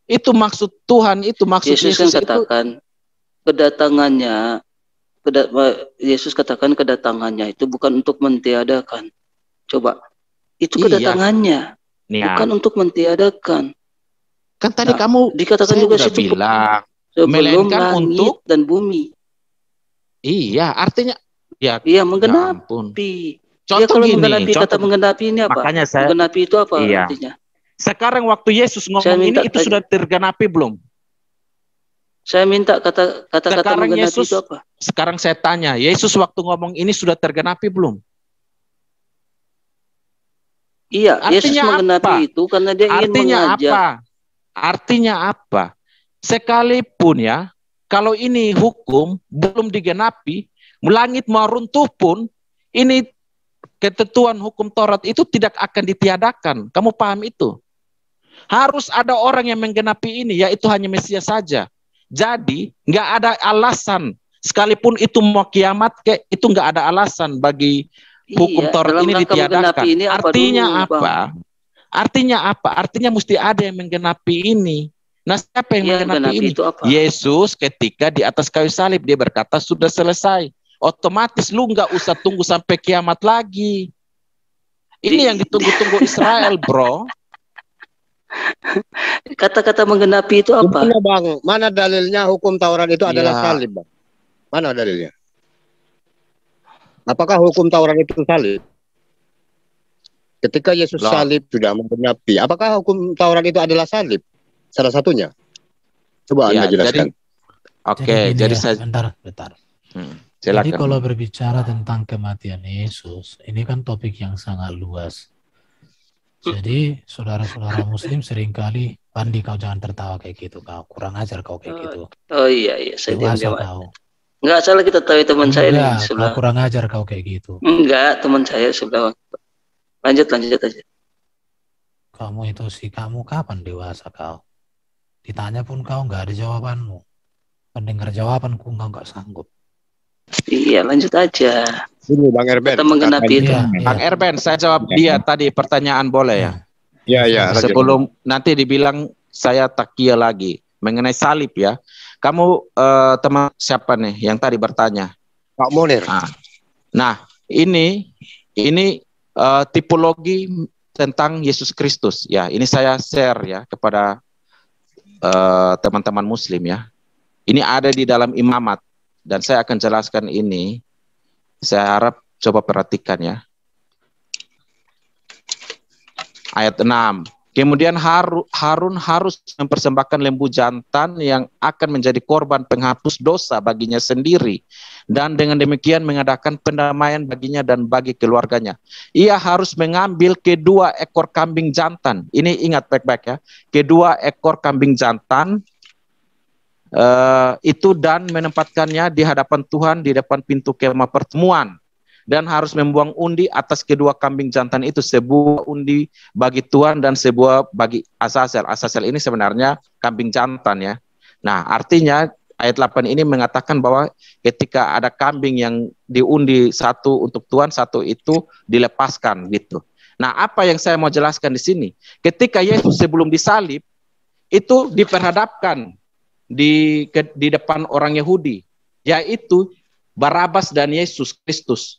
Itu maksud Tuhan, itu maksud Yesus katakan kedatangannya. Yesus katakan kedatangannya itu bukan untuk mentiadakan. Coba, itu kedatangannya, bukan untuk mentiadakan. Kan tadi kamu dikatakan juga bilang sebelum langit untuk dan bumi. Iya, artinya iya menggenapi. Contoh gini, kata menggenapi ini apa? Makanya menggenapi itu apa artinya? Sekarang waktu Yesus ngomong ini itu sudah tergenapi belum? Saya minta kata-kata menggenapi Yesus, itu apa? Sekarang saya tanya, Yesus waktu ngomong ini sudah tergenapi belum? Iya, Yesus Artinya menggenapi apa? itu karena dia ingin Artinya mengajak. apa? Artinya apa? Sekalipun ya, kalau ini hukum belum digenapi, langit mau runtuh pun, ini ketentuan hukum Taurat itu tidak akan ditiadakan. Kamu paham itu? Harus ada orang yang menggenapi ini, yaitu hanya Mesias saja. Jadi nggak ada alasan, sekalipun itu mau kiamat, itu nggak ada alasan bagi hukum Taurat ini ditiadakan. Ini artinya dulu, apa? Bang? Artinya apa? Artinya mesti ada yang menggenapi ini. Nah, siapa yang menggenapi ini? Yesus ketika di atas kayu salib dia berkata sudah selesai. Otomatis lu nggak usah tunggu sampai kiamat lagi. Ini yang ditunggu-tunggu Israel, bro. Kata-kata menggenapi itu apa? Mana, Bang? Mana dalilnya hukum Taurat itu adalah salib, Bang? Mana dalilnya? Apakah hukum Taurat itu salib? Ketika Yesus salib sudah menggenapi, apakah hukum Taurat itu adalah salib? Salah satunya. Coba Anda jelaskan. Jadi saya bentar. Jadi kalau berbicara tentang kematian Yesus, ini kan topik yang sangat luas. Jadi saudara-saudara Muslim seringkali, Pandi kau jangan tertawa kayak gitu, kau kurang ajar kau kayak gitu. Oh iya, saya diam kau. Enggak salah kita tahu teman saya ini sudah. Kau kurang ajar kau kayak gitu. Enggak, teman saya sudah. Lanjut aja. Kamu itu sih, kamu kapan dewasa kau? Ditanya pun kau nggak ada jawabanmu. Pendengar jawabanku kau nggak sanggup. Iya, lanjut aja. Ini Bang Erben. Kita menggenapi itu. Bang Erben, saya jawab dia tadi pertanyaan boleh ya? Iya. Sebelum nanti dibilang saya takia lagi mengenai salib ya. Kamu teman siapa nih yang tadi bertanya? Pak Munir. Nah, ini tipologi tentang Yesus Kristus ya. Ini saya share ya kepada teman-teman Muslim ya. Ini ada di dalam Imamat dan saya akan jelaskan ini. Saya harap coba perhatikan ya. Ayat 6. Kemudian Harun harus mempersembahkan lembu jantan yang akan menjadi korban penghapus dosa baginya sendiri. Dan dengan demikian mengadakan pendamaian baginya dan bagi keluarganya. Ia harus mengambil kedua ekor kambing jantan. Ini ingat baik-baik ya. Kedua ekor kambing jantan itu dan menempatkannya di hadapan Tuhan di depan pintu kemah pertemuan. Dan harus membuang undi atas kedua kambing jantan itu, sebuah undi bagi Tuhan dan sebuah bagi Azazel. Azazel ini sebenarnya kambing jantan ya. Nah, artinya ayat 8 ini mengatakan bahwa ketika ada kambing yang diundi, satu untuk Tuhan, satu itu dilepaskan gitu. Nah, apa yang saya mau jelaskan di sini? Ketika Yesus sebelum disalib itu diperhadapkan di depan orang Yahudi, yaitu Barabas dan Yesus Kristus.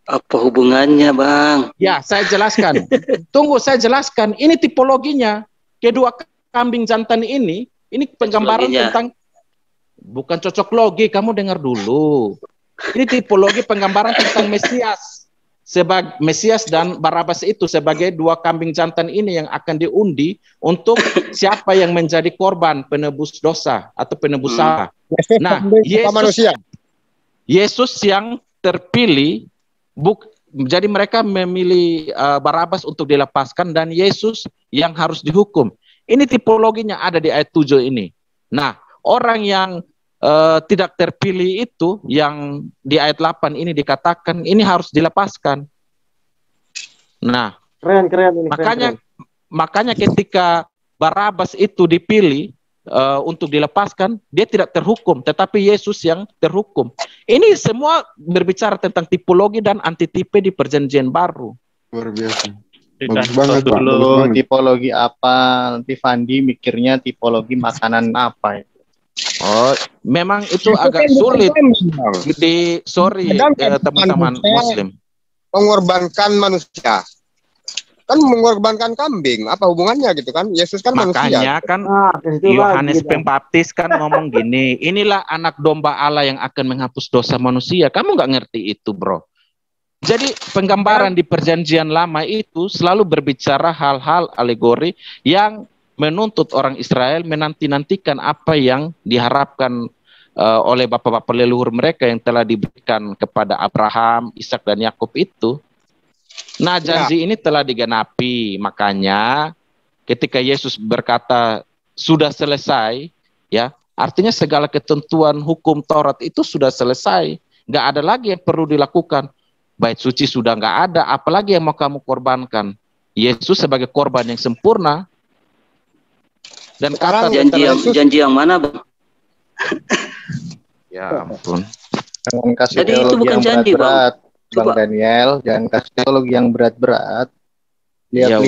Apa hubungannya, Bang? Ya, saya jelaskan. Tunggu, saya jelaskan. Ini tipologinya. Kedua kambing jantan ini penggambaran tentang, bukan cocok logi, kamu dengar dulu. Ini tipologi penggambaran tentang Mesias. Sebagai Mesias dan Barabas itu sebagai dua kambing jantan ini yang akan diundi untuk siapa yang menjadi korban penebus dosa atau penebus salah. Nah, Yesus yang terpilih, jadi mereka memilih Barabas untuk dilepaskan dan Yesus yang harus dihukum. Ini tipologinya ada di ayat 7 ini. Nah, orang yang tidak terpilih itu yang di ayat 8 ini dikatakan ini harus dilepaskan. Nah, keren ini. Makanya ketika Barabas itu dipilih untuk dilepaskan, dia tidak terhukum, tetapi Yesus yang terhukum. Ini semua berbicara tentang tipologi dan antitipe di Perjanjian Baru. Luar biasa. Bagus banget, dulu tipologi apa, nanti Fandi mikirnya tipologi makanan apa ya? Oh, memang itu agak sulit teman-teman Muslim. Mengorbankan manusia. Kan mengorbankan kambing, apa hubungannya gitu kan? Yesus kan manusia. Makanya kan Yohanes Pembaptis kan ngomong gini, inilah anak domba Allah yang akan menghapus dosa manusia. Kamu nggak ngerti itu, bro. Jadi penggambaran di Perjanjian Lama itu selalu berbicara hal-hal alegori yang menuntut orang Israel menanti-nantikan apa yang diharapkan oleh bapak-bapak leluhur mereka yang telah diberikan kepada Abraham, Ishak dan Yakub itu. Nah, janji ini telah digenapi. Makanya ketika Yesus berkata sudah selesai, ya, artinya segala ketentuan hukum Taurat itu sudah selesai. Nggak ada lagi yang perlu dilakukan. Bait suci sudah nggak ada, apalagi yang mau kamu korbankan. Yesus sebagai korban yang sempurna. Dan kata janji yang mana, Bang? Ya ampun. Jangan kasih Jadi itu bukan janji, berat, Bang Daniel. Jangan kasih teologi yang berat-berat. Lihat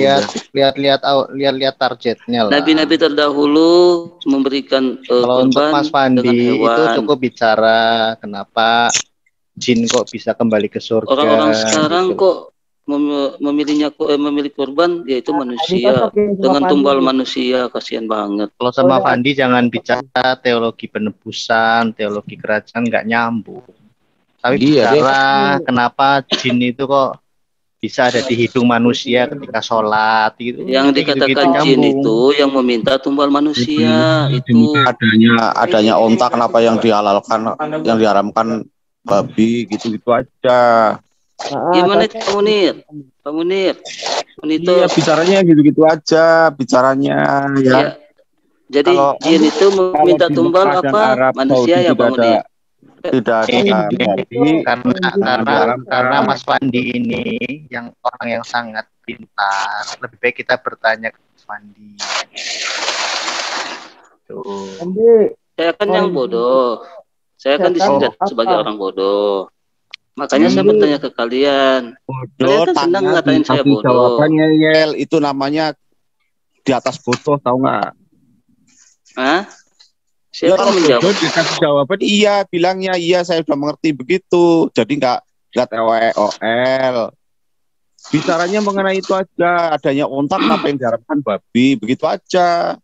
targetnya lah. Nabi-nabi terdahulu memberikan kalau untuk Mas Fandi itu cukup bicara kenapa jin kok bisa kembali ke surga. Orang-orang sekarang gitu. Kok memilih korban yaitu manusia dengan tumbal manusia, kasihan banget. Kalau sama Fandi jangan bicara teologi penebusan, teologi kerajaan, nggak nyambung. Tapi bicara kenapa jin itu kok bisa ada di hidung manusia ketika sholat gitu. Yang dikatakan jin itu yang meminta tumbal manusia itu. Adanya onta kenapa yang dihalalkan, yang diharamkan babi gitu-gitu aja. Gimana Pak Munir? Pak Munir. Iya, bicaranya gitu-gitu aja, bicaranya ya. Jadi jin itu meminta tumbal apa? Manusia ya Pak Munir? Tidak ada karena Mas Fandi ini yang orang yang sangat pintar, lebih baik kita bertanya ke Mas Fandi. Saya kan yang bodoh. Saya kan disini sebagai orang bodoh. Makanya saya bertanya ke kalian. Kalian kan senang ngatain saya bodoh. Jawabannya Yel, itu namanya di atas bodoh, tahu nggak? Hah? Siapa menjawab? Dikasih jawaban iya, bilangnya iya saya sudah mengerti begitu. Jadi nggak TOL. Bicaranya mengenai itu aja, adanya ontak apa yang diharapkan babi, begitu aja.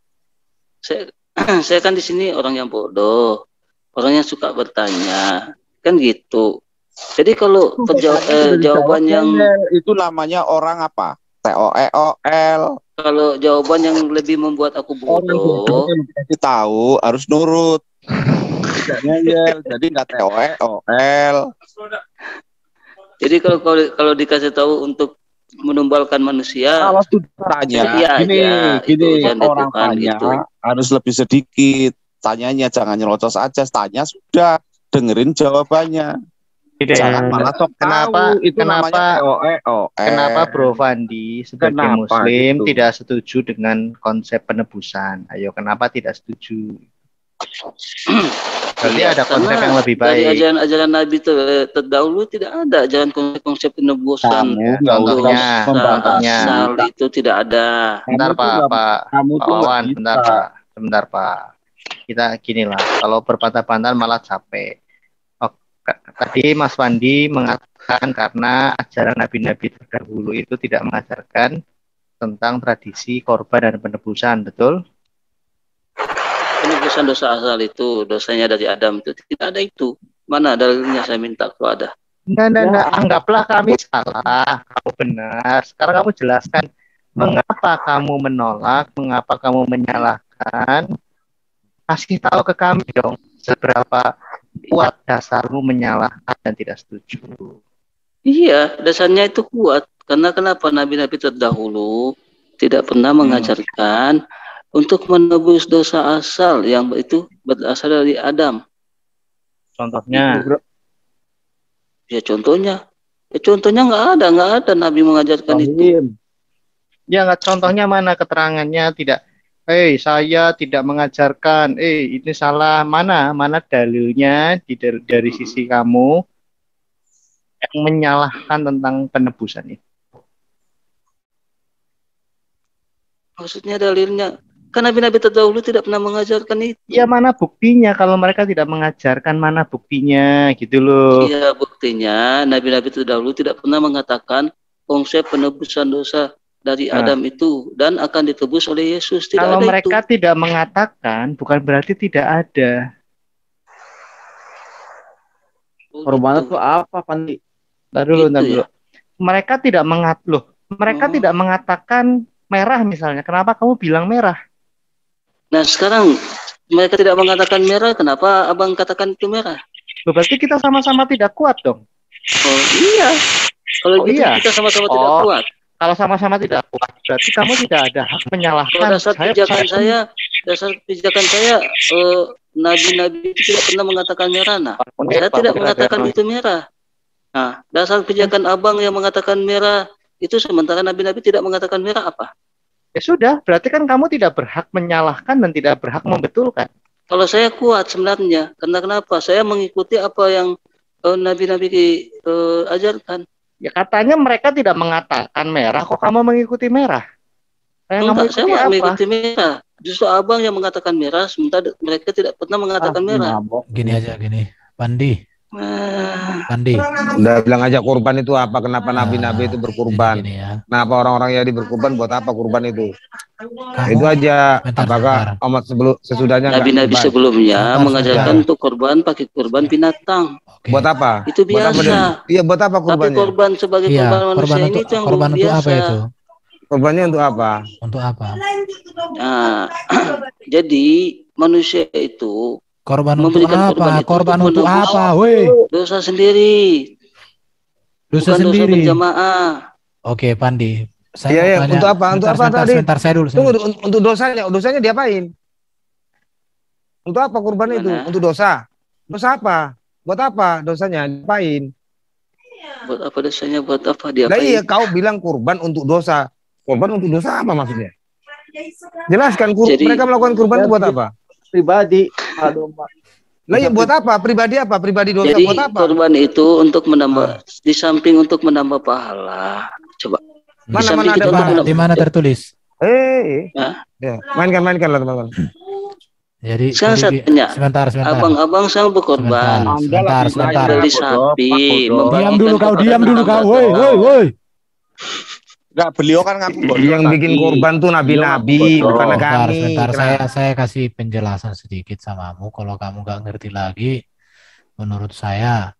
Saya kan di sini orang yang bodoh, orang yang suka bertanya, kan gitu. Jadi kalau jawaban yang itu namanya orang apa? TOL. Kalau jawaban yang lebih membuat aku bodoh, kita tahu harus nurut. Jadi nggak TOL. Jadi kalau dikasih tahu untuk menumbalkan manusia, kalau tanya, gini orang tanya gitu. Harus lebih sedikit. Tanyanya jangan nyelocos aja. Tanya sudah, dengerin jawabannya. Jangan malah sok kenapa tahu. Kenapa Bro Fandi sebagai Muslim tidak setuju dengan konsep penebusan? Ayo, kenapa tidak setuju? Berarti ada konsep yang lebih baik. Dari ajaran Nabi terdahulu tidak ada ajaran konsep penebusan. Contohnya asal itu tidak ada. Bentar Pak Wawan, bentar Pak. Kita ginilah, kalau berpantah-pantah malah capek. Tadi Mas Fandi mengatakan karena ajaran nabi-nabi terdahulu itu tidak mengajarkan tentang tradisi korban dan penebusan, betul? Penebusan dosa asal itu, dosanya dari Adam itu tidak ada itu. Mana dalilnya, saya minta kalau ada. Enggak. Anggaplah kami salah, kamu benar. Sekarang kamu jelaskan mengapa kamu menolak, mengapa kamu menyalahkan. Kasih tahu ke kami dong seberapa kuat dasarmu menyalahkan dan tidak setuju. Iya, dasarnya itu kuat. Karena kenapa nabi-nabi terdahulu tidak pernah mengajarkan untuk menebus dosa asal yang itu berasal dari Adam. Contohnya? Ya contohnya nggak ada nabi mengajarkan itu. Ya nggak, contohnya mana keterangannya tidak? Saya tidak mengajarkan. Ini salah. Mana dalilnya dari sisi kamu yang menyalahkan tentang penebusan itu? Maksudnya dalilnya? Kan nabi-nabi terdahulu tidak pernah mengajarkan itu. Ya mana buktinya kalau mereka tidak mengajarkan, mana buktinya gitu loh. Iya buktinya nabi-nabi terdahulu tidak pernah mengatakan konsep penebusan dosa dari Adam itu dan akan ditebus oleh Yesus. Kalau mereka tidak mengatakan, bukan berarti tidak ada. Korban itu apa, Pandi? Dulu. Mereka tidak tidak mengatakan merah misalnya. Kenapa kamu bilang merah? Nah sekarang mereka tidak mengatakan merah, kenapa abang katakan itu merah? Berarti kita sama-sama tidak kuat dong. Oh iya. Kalau gitu kita sama-sama tidak kuat. Kalau sama-sama tidak kuat, berarti kamu tidak ada hak menyalahkan. Dasar pijakan saya, nabi-nabi itu tidak pernah mengatakan merah. Nah, saya tidak mengatakan itu merah. Nah, dasar pijakan abang yang mengatakan merah itu, sementara nabi-nabi tidak mengatakan merah apa? Ya sudah, berarti kan kamu tidak berhak menyalahkan dan tidak berhak membetulkan. Kalau saya kuat sebenarnya, karena kenapa? Saya mengikuti apa yang nabi-nabi ajarkan. Ya katanya mereka tidak mengatakan merah, kok kamu mengikuti merah? Saya mengikuti merah. Justru abang yang mengatakan merah, sementara mereka tidak pernah mengatakan merah. Gini aja, Pandi. Udah bilang aja kurban itu apa? Kenapa nabi-nabi itu berkurban? Kenapa orang-orang Yahudi berkurban? Buat apa kurban itu? Itu aja. Apakah umat sesudahnya nabi-nabi sebelumnya mengajarkan untuk kurban pakai kurban binatang. Buat apa? Itu biasa. Iya, buat apa kurbannya? Tapi kurban sebagai kurban manusia ini itu yang kurban biasa. Untuk apa itu? Kurbannya untuk apa? Untuk apa? Nah, jadi manusia itu korban untuk apa? Korban untuk apa? Woi. Dosa sendiri. Dosa sendiri. Dosa berjamaah. Oke, Pandi. Saya untuk apa? Untuk apa tadi? Sebentar, saya dulu. Tunggu, untuk dosanya diapain? Untuk apa kurban itu? Untuk dosa. Dosa apa? Buat apa dosanya? Diapain? Buat apa dosanya? Buat apa diapain? Nah iya, kau bilang kurban untuk dosa. Kurban untuk dosa apa maksudnya? Jelaskan mereka melakukan kurban itu buat apa? Pribadi. Lah ya buat apa? Pribadi apa? Pribadi dosa. Jadi, buat apa? Kurban itu untuk menambah, di samping untuk menambah pahala. Coba. Mana ada di mana tertulis? Ya, mainkan lah teman-teman. Jadi sekarang saya tanya, sebentar. Abang sang berkorban. Sebentar. Beli sapi. Diam dulu kau. Woi. Enggak, beliau kan ngaku yang bikin korban tuh nabi-nabi, bukan kami. Sebentar, saya kasih penjelasan sedikit samamu. Kalau kamu nggak ngerti lagi, menurut saya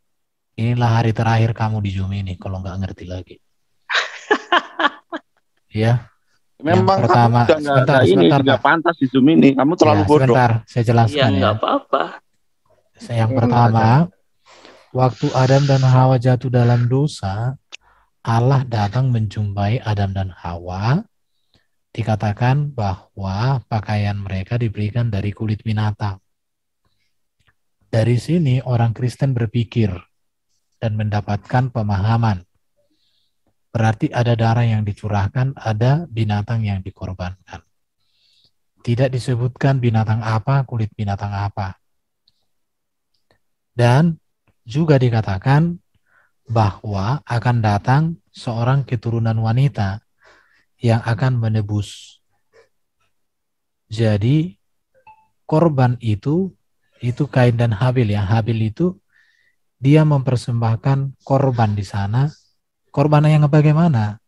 inilah hari terakhir kamu di Zoom ini. Kalau nggak ngerti lagi, ya. Memang pertama, sebentar, nggak pantas di Zoom ini. Kamu terlalu bodoh. Sebentar, saya jelaskan ya. Nggak apa-apa. Yang pertama, waktu Adam dan Hawa jatuh dalam dosa, Allah datang menjumpai Adam dan Hawa. Dikatakan bahwa pakaian mereka diberikan dari kulit binatang. Dari sini orang Kristen berpikir dan mendapatkan pemahaman. Berarti ada darah yang dicurahkan, ada binatang yang dikorbankan. Tidak disebutkan binatang apa, kulit binatang apa. Dan juga dikatakan bahwa akan datang seorang keturunan wanita yang akan menebus. Jadi korban itu Kain dan Habil ya. Habil itu dia mempersembahkan korban di sana. Korban yang bagaimana?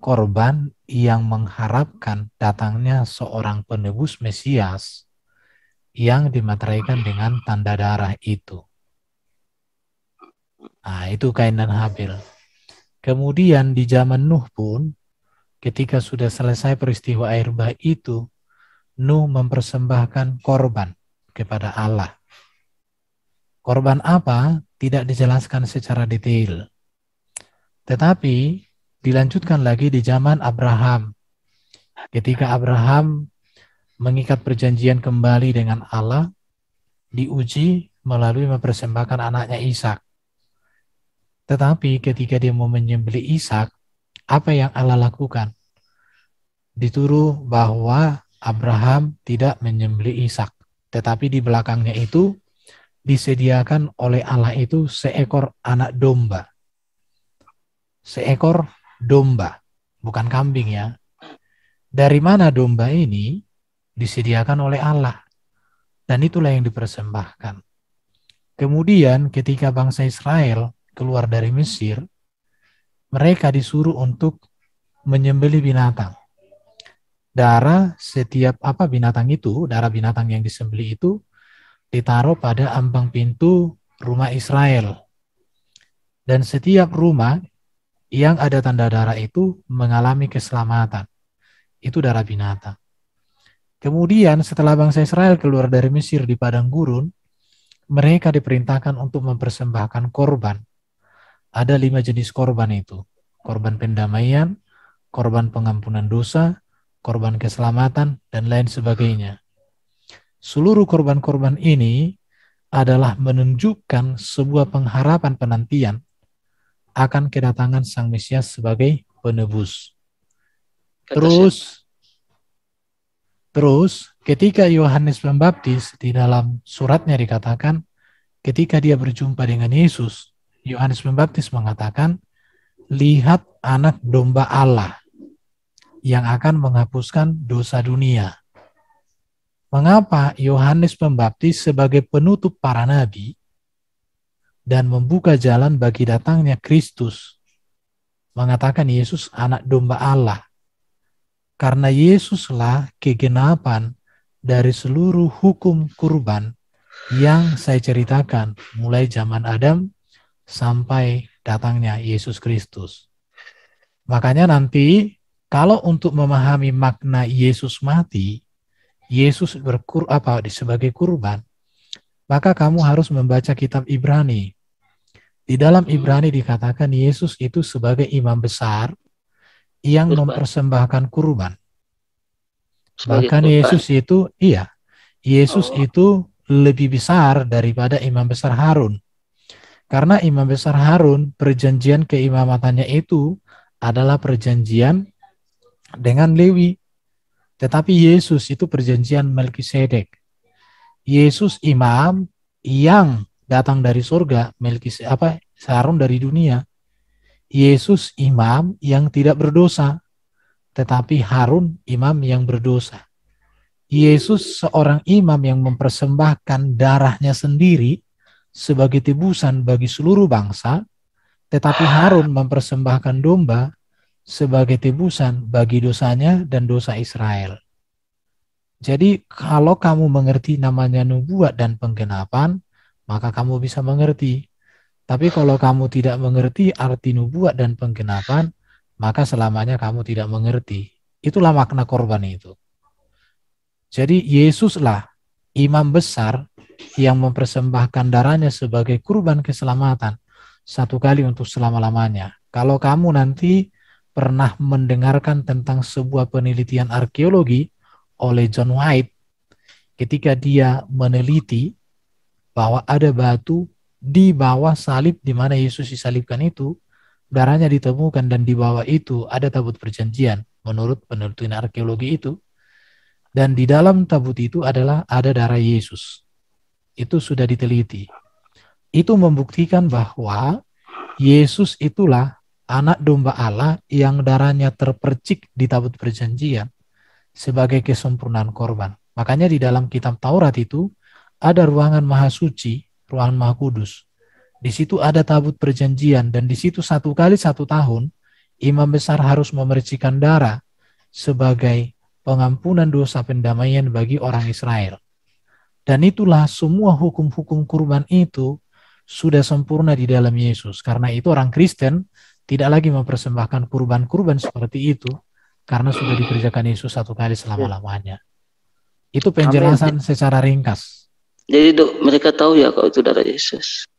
Korban yang mengharapkan datangnya seorang penebus Mesias yang dimateraikan dengan tanda darah itu. Nah, itu Kain dan Habil. Kemudian di zaman Nuh pun, ketika sudah selesai peristiwa air bah itu, Nuh mempersembahkan korban kepada Allah. Korban apa? Tidak dijelaskan secara detail. Tetapi dilanjutkan lagi di zaman Abraham. Ketika Abraham mengikat perjanjian kembali dengan Allah, diuji melalui mempersembahkan anaknya Ishak. Tetapi ketika dia mau menyembelih Ishak, apa yang Allah lakukan? Dituduh bahwa Abraham tidak menyembelih Ishak, tetapi di belakangnya itu disediakan oleh Allah itu seekor anak domba. Seekor domba, bukan kambing ya. Dari mana domba ini? Disediakan oleh Allah. Dan itulah yang dipersembahkan. Kemudian ketika bangsa Israel keluar dari Mesir, mereka disuruh untuk menyembelih binatang. Darah setiap binatang itu, darah binatang yang disembelih itu ditaruh pada ambang pintu rumah Israel. Dan setiap rumah yang ada tanda darah itu mengalami keselamatan. Itu darah binatang. Kemudian setelah bangsa Israel keluar dari Mesir di padang gurun, mereka diperintahkan untuk mempersembahkan korban. ada 5 jenis korban itu. Korban pendamaian, korban pengampunan dosa, korban keselamatan, dan lain sebagainya. Seluruh korban-korban ini adalah menunjukkan sebuah pengharapan penantian akan kedatangan Sang Mesias sebagai penebus. Terus ketika Yohanes Pembaptis di dalam suratnya dikatakan, ketika dia berjumpa dengan Yesus, Yohanes Pembaptis mengatakan, lihat anak domba Allah yang akan menghapuskan dosa dunia. Mengapa Yohanes Pembaptis sebagai penutup para nabi dan membuka jalan bagi datangnya Kristus mengatakan Yesus anak domba Allah? Karena Yesuslah kegenapan dari seluruh hukum kurban yang saya ceritakan mulai zaman Adam sampai datangnya Yesus Kristus. Makanya nanti kalau untuk memahami makna Yesus mati, Yesus sebagai kurban, maka kamu harus membaca kitab Ibrani. Di dalam Ibrani dikatakan Yesus itu sebagai imam besar yang mempersembahkan kurban. Bahkan Yesus itu, Yesus itu lebih besar daripada imam besar Harun. Karena imam besar Harun, perjanjian keimamatannya itu adalah perjanjian dengan Lewi. Tetapi Yesus itu perjanjian Melkisedek. Yesus imam yang datang dari surga, Harun dari dunia. Yesus imam yang tidak berdosa, tetapi Harun imam yang berdosa. Yesus seorang imam yang mempersembahkan darahnya sendiri sebagai tebusan bagi seluruh bangsa, tetapi Harun mempersembahkan domba sebagai tebusan bagi dosanya dan dosa Israel. Jadi kalau kamu mengerti namanya nubuat dan penggenapan, maka kamu bisa mengerti. Tapi kalau kamu tidak mengerti arti nubuat dan penggenapan, maka selamanya kamu tidak mengerti. Itulah makna korban itu. Jadi Yesuslah imam besar yang mempersembahkan darahnya sebagai kurban keselamatan satu kali untuk selama-lamanya. Kalau kamu nanti pernah mendengarkan tentang sebuah penelitian arkeologi oleh John White, ketika dia meneliti bahwa ada batu di bawah salib di mana Yesus disalibkan itu, darahnya ditemukan dan di bawah itu ada tabut perjanjian menurut penelitian arkeologi itu. Dan di dalam tabut itu ada darah Yesus. Itu sudah diteliti. Itu membuktikan bahwa Yesus itulah anak domba Allah yang darahnya terpercik di tabut perjanjian sebagai kesempurnaan korban. Makanya di dalam kitab Taurat itu ada ruangan maha suci, ruangan maha kudus. Di situ ada tabut perjanjian dan di situ 1 kali 1 tahun imam besar harus memercikan darah sebagai pengampunan dosa pendamaian bagi orang Israel. Dan itulah semua hukum-hukum kurban itu sudah sempurna di dalam Yesus. Karena itu orang Kristen tidak lagi mempersembahkan kurban-kurban seperti itu karena sudah dikerjakan Yesus 1 kali selama-lamanya. Itu penjelasan secara ringkas. Jadi mereka tahu ya kalau itu darah Yesus.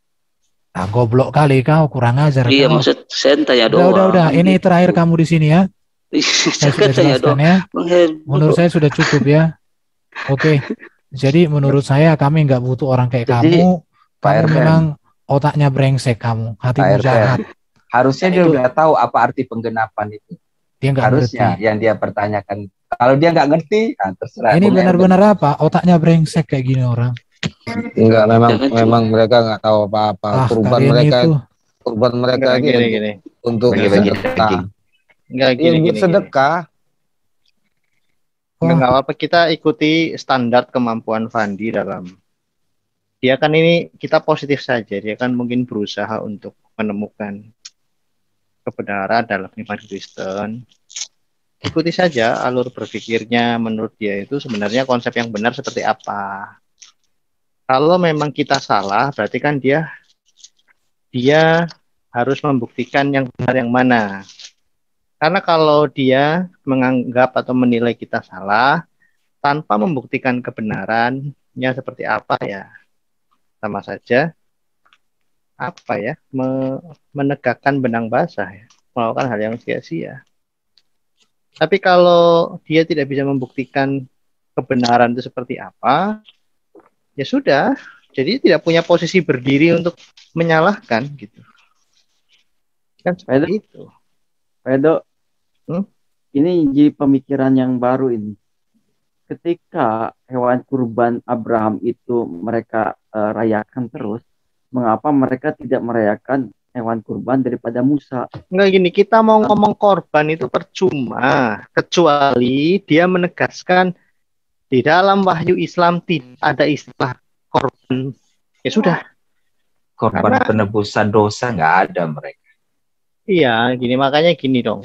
Nah, goblok kali kau, kurang ajar. Iya, maksud saya tanya doang. Udah. Ini terakhir kamu di sini ya. Saya sudah jelaskan ya. Menurut saya sudah cukup ya. Oke. Jadi menurut saya kami nggak butuh orang kayak kamu. Kamu memang otaknya brengsek kamu. Hatimu jahat. Harusnya dia udah tahu apa arti penggenapan itu. Dia nggak harusnya ngerti. Yang dia pertanyakan. Kalau dia nggak ngerti, terserah. Ini benar-benar apa? Otaknya brengsek kayak gini orang. Enggak, memang mereka nggak tahu apa-apa. Kurban mereka gini. Untuk sedekah. Enggak gini. Sedekah. Enggak apa-apa, kita ikuti standar kemampuan Fandi dalam. Dia kan ini kita positif saja. Dia kan mungkin berusaha untuk menemukan kebenaran dalam iman Kristen. Ikuti saja alur berpikirnya, menurut dia itu sebenarnya konsep yang benar seperti apa. Kalau memang kita salah, berarti kan dia harus membuktikan yang benar yang mana. Karena kalau dia menganggap atau menilai kita salah tanpa membuktikan kebenarannya seperti apa, ya sama saja apa ya, menegakkan benang basah ya, melakukan hal yang sia-sia. Tapi kalau dia tidak bisa membuktikan kebenaran itu seperti apa, ya sudah. Jadi tidak punya posisi berdiri untuk menyalahkan gitu. Kan seperti itu. Edo, ini jadi pemikiran yang baru ini. Ketika hewan kurban Abraham itu mereka rayakan terus, mengapa mereka tidak merayakan hewan kurban daripada Musa? Enggak gini, kita mau ngomong korban itu percuma, kecuali dia menegaskan di dalam wahyu Islam tidak ada istilah korban. Ya sudah. Korban penebusan dosa nggak ada mereka. Iya, gini makanya gini dong.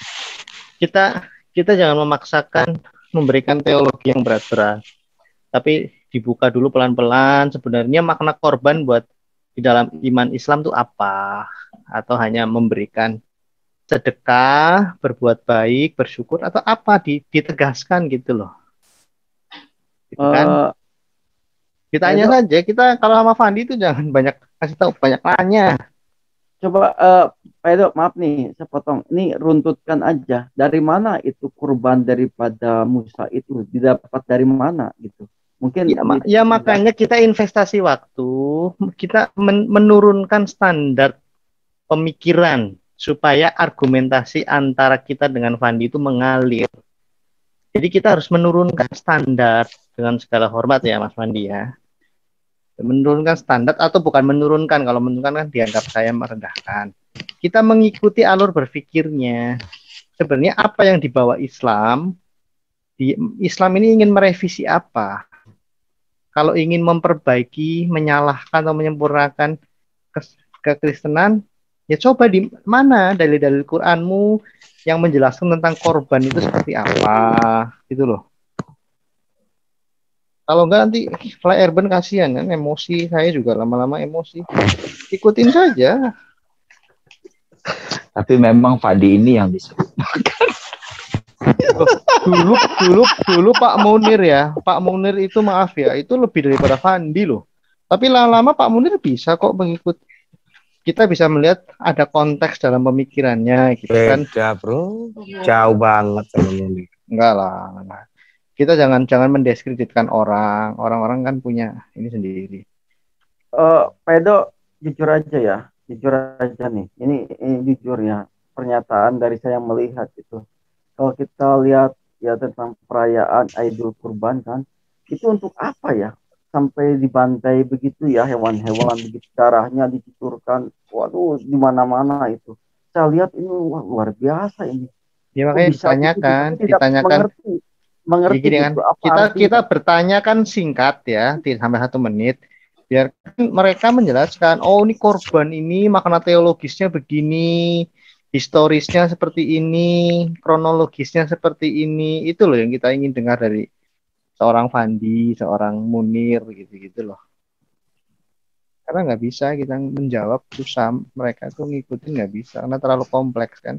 Kita jangan memaksakan memberikan teologi yang berat-berat. Tapi dibuka dulu pelan-pelan sebenarnya makna korban buat di dalam iman Islam itu apa? Atau hanya memberikan sedekah, berbuat baik, bersyukur, atau apa ditegaskan gitu loh. Gitu kan? Ditanya saja, kita kalau sama Fandi itu jangan banyak kasih tahu, banyak tanya. Coba Pak Edo, maaf nih, saya potong. Ini runtutkan aja. Dari mana itu kurban daripada Musa itu didapat dari mana gitu? Mungkin ya makanya kita investasi waktu, kita menurunkan standar pemikiran supaya argumentasi antara kita dengan Fandi itu mengalir. Jadi kita harus menurunkan standar dengan segala hormat ya Mas Fandi ya. Menurunkan standar atau bukan menurunkan, kalau menurunkan kan dianggap saya merendahkan. Kita mengikuti alur berpikirnya. Sebenarnya apa yang dibawa Islam, Islam ini ingin merevisi apa? Kalau ingin memperbaiki, menyalahkan atau menyempurnakan kekristenan, ya coba di mana dalil-dalil Qur'anmu yang menjelaskan tentang korban itu seperti apa, gitu loh. Kalau enggak nanti Fly Urban kasihan kan, emosi saya juga lama-lama emosi. Ikutin saja. Tapi memang Fadi ini yang disebut dulu Pak Munir ya. Pak Munir itu maaf ya, itu lebih daripada Fandi loh. Tapi lama-lama Pak Munir bisa kok mengikut. Kita bisa melihat ada konteks dalam pemikirannya gitu kan. Beda, Bro. Jauh banget sama Munir. Enggak lah. Kita jangan mendiskreditkan orang kan punya ini sendiri. Pak Edo, jujur aja nih. Ini jujur ya, pernyataan dari saya melihat itu. Kalau kita lihat ya tentang perayaan Idul Kurban kan, itu untuk apa ya? Sampai dibantai begitu ya, hewan-hewan begitu, darahnya dicucurkan, waduh, di mana-mana itu. Saya lihat ini luar biasa ini. Ya makanya ditanyakan. Mengerti kan? Kita bertanya kan singkat ya, tidak sampai 1 menit. Biar mereka menjelaskan, oh ini korban ini makna teologisnya begini, historisnya seperti ini, kronologisnya seperti ini. Itu loh yang kita ingin dengar dari seorang Fandi, seorang Munir, gitu-gitu loh. Karena nggak bisa kita menjawab, susah, mereka tuh ngikutin nggak bisa, karena terlalu kompleks kan.